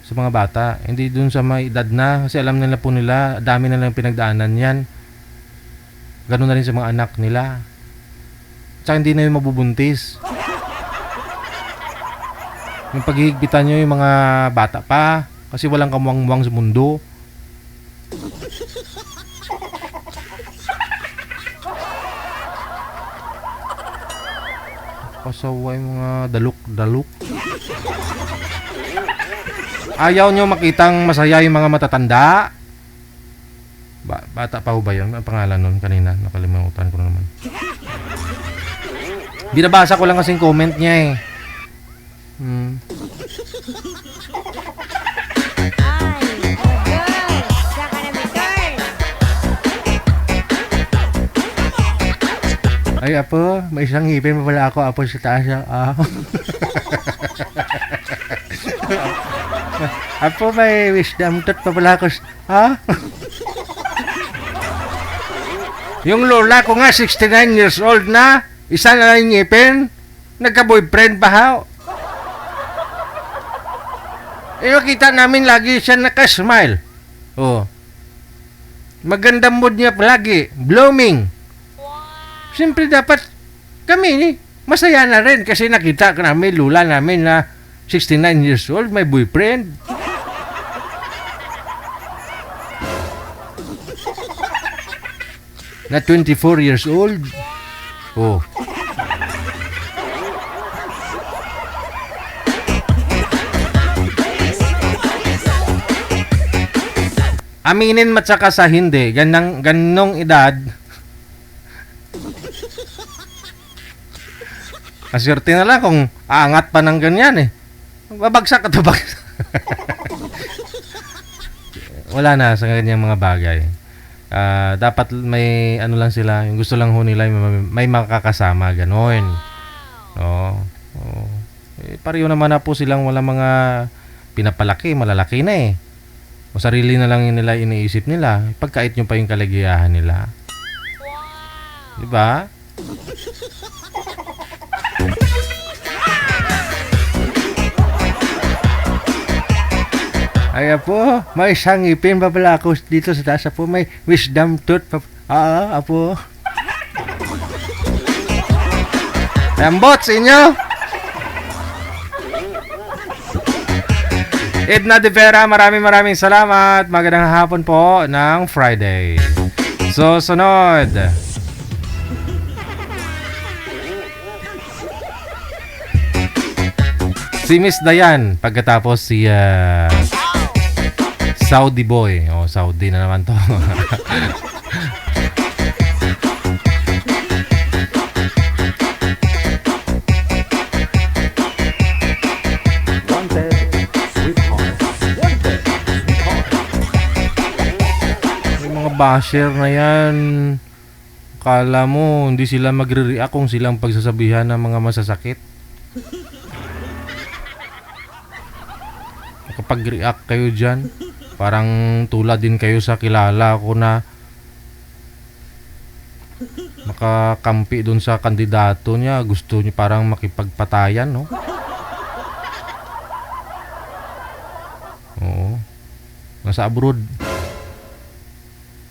Sa mga bata, hindi dun sa may edad na. Kasi alam nila po nila, dami na lang pinagdaanan yan. Ganun na rin sa mga anak nila. Tsaka hindi na yung mabubuntis. Yung paghihigpitan nyo yung mga bata pa. Kasi walang kamuwang-muwang sa mundo. Pasaway mga daluk-daluk. Ayaw nyo makitang masaya yung mga matatanda. Bata pa ho ba yun? Ang pangalan nun kanina. Nakalimutan ko na naman. Binabasa ko lang kasing comment niya eh. Ay, apo, may isang ngipin pa pala ako, apo, sa taas. Apo, may wisdom tooth pa pala ako. Yung lola ko nga, 69 years old na, isa na lang ngipin, nagka-boyfriend pa ha. Nakita namin lagi siya naka-smile. Oh. Magandang mood niya palagi, blooming. Siyempre dapat kami masaya na rin kasi nakita namin lula namin na 69 years old, may boyfriend. Na 24 years old. Oh. aminin mo tsaka sa hindi, ganong edad, aswerte na lang kung aangat pa ng ganyan eh. Babagsak at babagsak. Wala na sa ganyang mga bagay. Dapat may ano lang sila, yung gusto lang ho nila may makakasama, gano'n. Oo. Pareho naman na po silang wala mga pinapalaki, malalaki na eh. O sarili na lang yun nila iniisip nila. Pagkait nyo pa yung kaligayahan nila. Diba? Ay po, may isang ngipin pa pala ako dito sa taas po. May wisdom tooth pa. Apo. Lambot sa inyo. Edna De Vera, maraming salamat. Magandang hapon po ng Friday. So, sunod. Si Miss Dayan, pagkatapos si Saudi Boy. Saudi na naman to. Wanted, sweetheart. Wanted, sweetheart. May mga basher na yan. Kala mo, hindi sila magre-react kung silang pagsasabihan ng mga masasakit. Kapag react kayo dyan, parang tulad din kayo sa kilala ko na makakampi dun sa kandidato niya. Gusto niya parang makipagpatayan, no? Oo. Nasa abroad.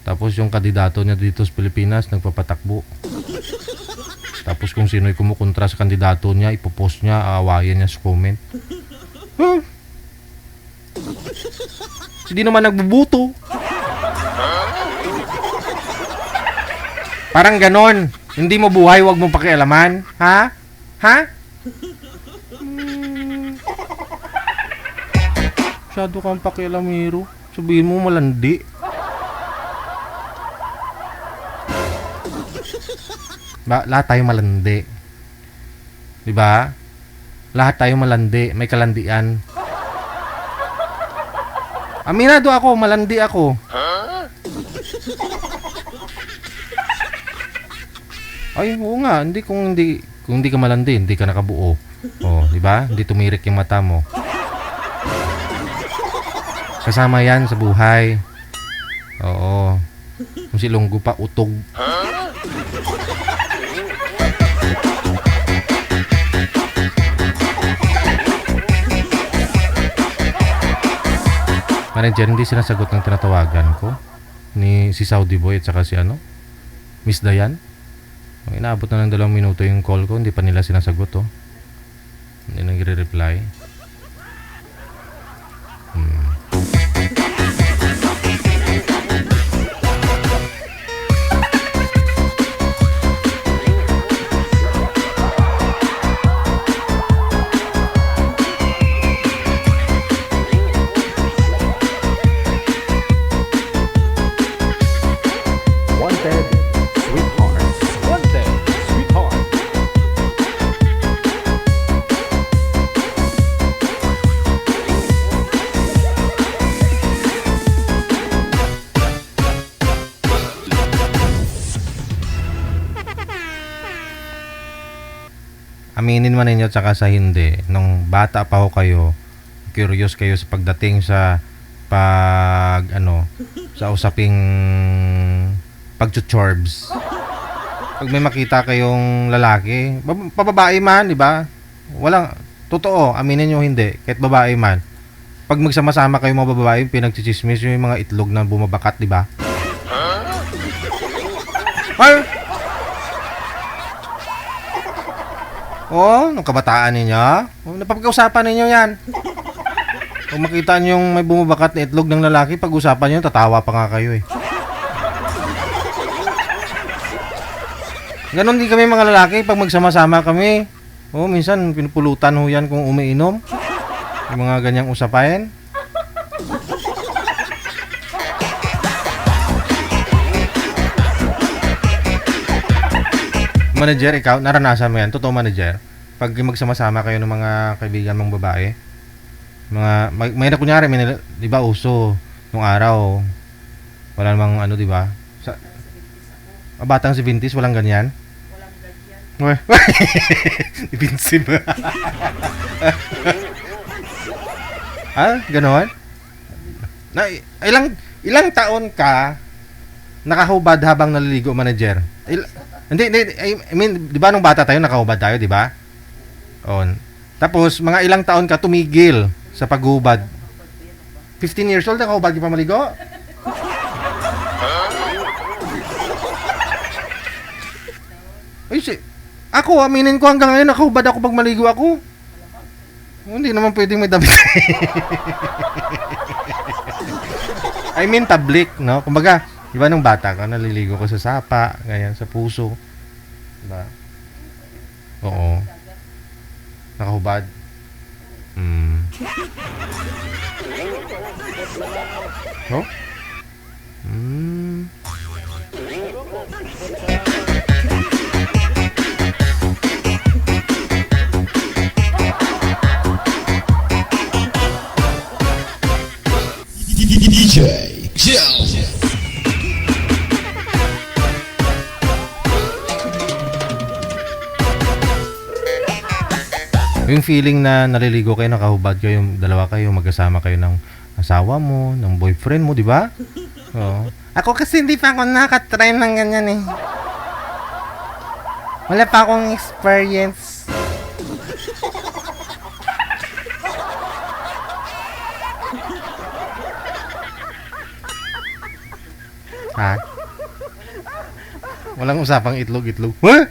Tapos yung kandidato niya dito sa Pilipinas nagpapatakbo. Tapos kung sino'y kumukontra sa kandidato niya, ipopost niya, aawayan niya sa comment. Hindi naman nagbubuto. Parang ganon. Hindi mo buhay, wag mo pakialaman. Ha? Ha? Masyado kang pakialamero. Sabihin mo malandi. Lahat tayo malandi. Diba? Lahat tayo malandi. May kalandian. Aminado ako, malandi ako. Ay, oo nga, kung hindi ka malandi, hindi ka nakabuo. Oh, di ba? Hindi tumirik yung mata mo. Kasama 'yan sa buhay. Oo. Kung si Lunggo pa utog. Manager, hindi sinasagot ng tinatawagan ko ni si Saudi Boy at saka si Miss Dayan. Inaabot na ng 2 minuto yung call ko, hindi pa nila sinasagot Hindi nagre-reply. Wanted, sweetheart. Wanted, sweetheart. Aminin man ninyo tsaka sa hindi, nung bata pa ho kayo, curious kayo sa pagdating sa sa usaping pagchuchorbs. Pag may makita kayong lalaki, pababae man, di ba? Walang, totoo, aminin nyo hindi, kahit babae man. Pag magsama-sama kayo mga babae, pinagchichismis yung mga itlog na bumabakat, di ba? Ay! Nung kabataan ninyo, napapag-usapan ninyo yan. Kung makita nyo yung may bumabakat na itlog ng lalaki, pag-usapan nyo, tatawa pa nga kayo eh. Ganon din kami mga lalaki, pag magsama-sama kami, minsan pinupulutan ho yan kung umiinom. Yung mga ganyang usapayan. Manager, ikaw, naranasan mo yan? Totoo, manager? Pag magsama-sama kayo ng mga kaibigan mong babae, may na kunyari, di ba, uso, nung araw, wala namang ano, di ba? Batang si Vintis, walang ganyan? Walang ganyan. Defensive. Ganon? Ilang taon ka nakahubad habang naliligo, manager? Hindi, I mean, di ba nung bata tayo, nakahubad tayo, di ba? Tapos, mga ilang taon ka tumigil sa paghubad? 15 years old, nakahubad ka pa maligo? Ako, aminin ko hanggang ngayon, nakahubad ako pag maligo ako. Hindi naman pwedeng may damit. I mean, tablik, no? Kumbaga, di ba nung bata ka, naliligo ko sa sapa, ganyan, sa puso. Diba? Oo. Nakahubad. Oh? DJ Jill. Yung feeling na naliligo kayo, nakahubad kayo, dalawa kayo, magkasama kayo ng asawa mo, ng boyfriend mo, di ba? Oo. Ako kasi hindi pa ako nakatry ng ganyan eh. Wala pa akong experience. Ha? Walang usapang itlog-itlog. What?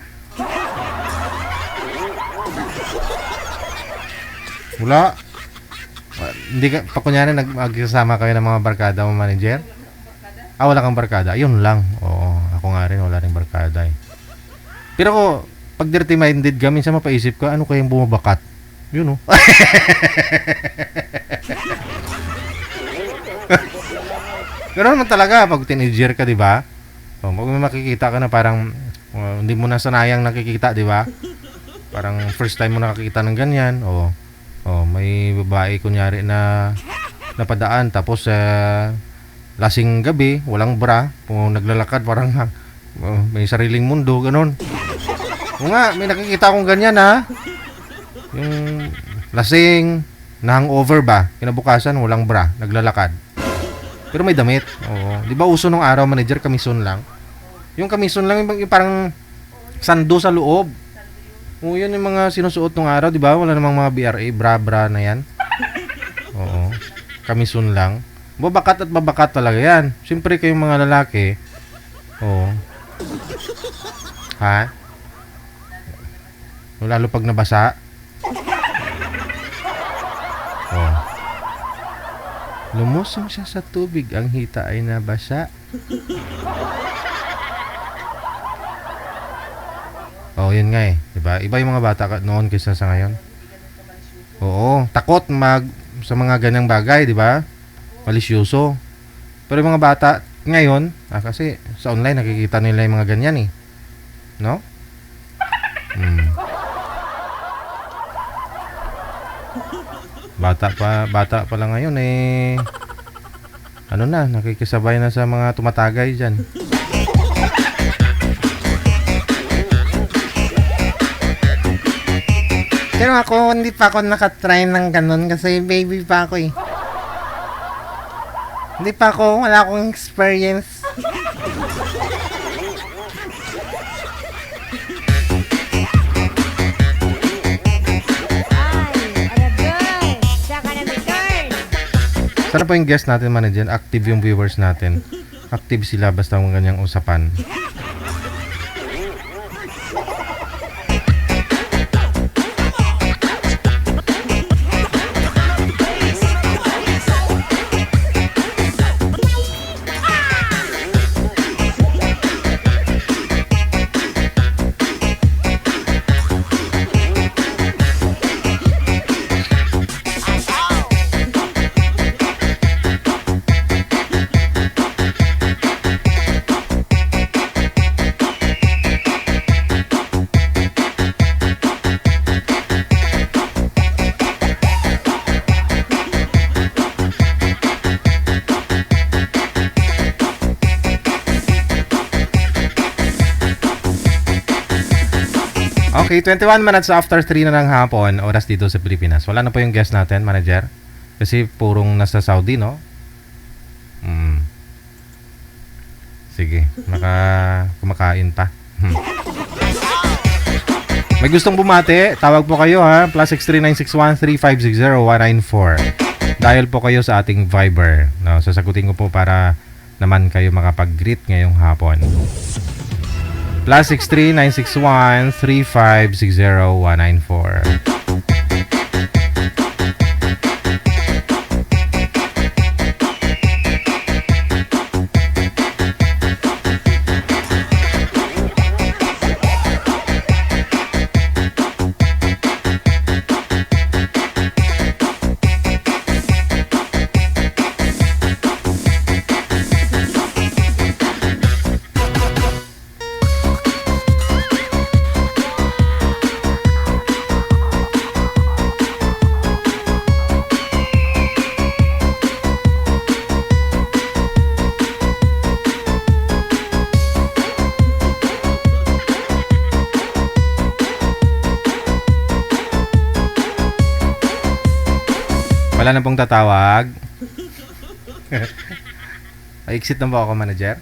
Wala. Hindi ka, pa kunyari nagsasama kayo ng mga barkada mo, manager? Wala kang barkada. Yun lang. Oo, ako nga rin, wala rin barkada eh. Pero ko, pag dirty minded ka, minsan mapaisip ka, ano kayang bumabakat? Yun oh. Ganoon naman talaga pag teenager ka, di ba? Pag may makikita ka na parang hindi mo na sanayang nakikita, di ba? Parang first time mo nakakita ng ganyan. May babae kunyari na napadaan tapos lasing gabi, walang bra, naglalakad parang may sariling mundo, ganoon. May nakikita akong ganyan ha. Yung lasing, na-hangover ba? Kinabukasan, walang bra, naglalakad. Pero may damit. Di ba uso nung araw, manager, kamison lang? Yung kamison lang, yung parang sando sa loob. Yun yung mga sinusuot nung araw, di ba? Wala namang mga BRA, bra na yan. Kamison lang. Babakat at babakat talaga yan. Siyempre kayong mga lalaki. Ha? Lalo pag nabasa. Lumusong siya sa tubig, ang hita ay nabasa. Yun nga eh, diba? Iba yung mga bata noon kaysa sa ngayon. Takot sa mga ganyang bagay, diba? Malisyoso. Pero yung mga bata ngayon, kasi sa online nakikita nila yung mga ganyan eh. No? Bata pa lang ngayon eh. Nakikisabay na sa mga tumatagay dyan. Pero ako, hindi pa ako nakatry ng ganun kasi baby pa ako eh. Wala akong experience. Sana po yung guest natin, manager, active yung viewers natin. Active sila basta mga ganyang usapan. Okay, 21 minutes after 3 na ng hapon, oras dito sa Pilipinas. Wala na po yung guest natin, manager. Kasi purong nasa Saudi, no? Sige, kumakain pa. May gustong bumati, tawag po kayo ha. +639613560 Dial po kayo sa ating Viber. No, sasagutin ko po para naman kayo makapag-greet ngayong hapon. +639613560 Wala na pong tatawag. Exit na po ako, manager.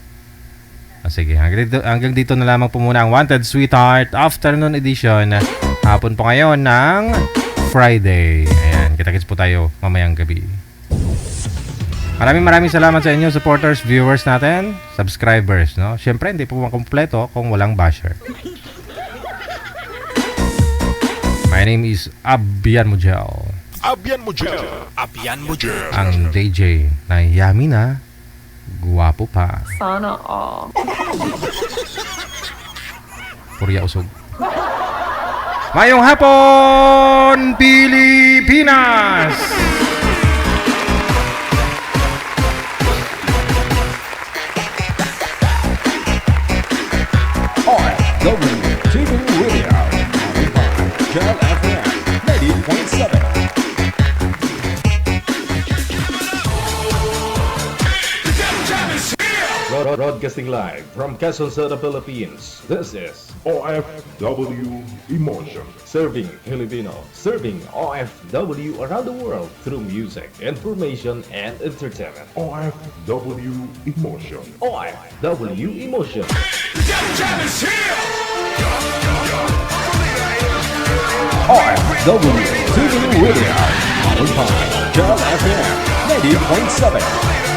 Sige, hanggang dito na lamang po muna ang Wanted Sweetheart Afternoon Edition. Hapon po ngayon ng Friday. Ayan, kita-kits po tayo mamayang gabi. Maraming salamat sa inyo, supporters, viewers natin, subscribers, no? Siyempre, hindi po makumpleto kung walang basher. My name is Abian Mujel. Abian Mujel. Abian Mujel. Ang DJ na yummy na, guwapo pa. Sana all. Purya usog. Mayong hapon, Pilipinas! WTV Radio. Cal FM 90.7. Broadcasting live from Quezon City, Philippines. This is OFW Emotion. Serving Filipino, serving OFW around the world through music, information, and entertainment. OFW Emotion. OFW Emotion. WTV Radio. Cal FM 90.7.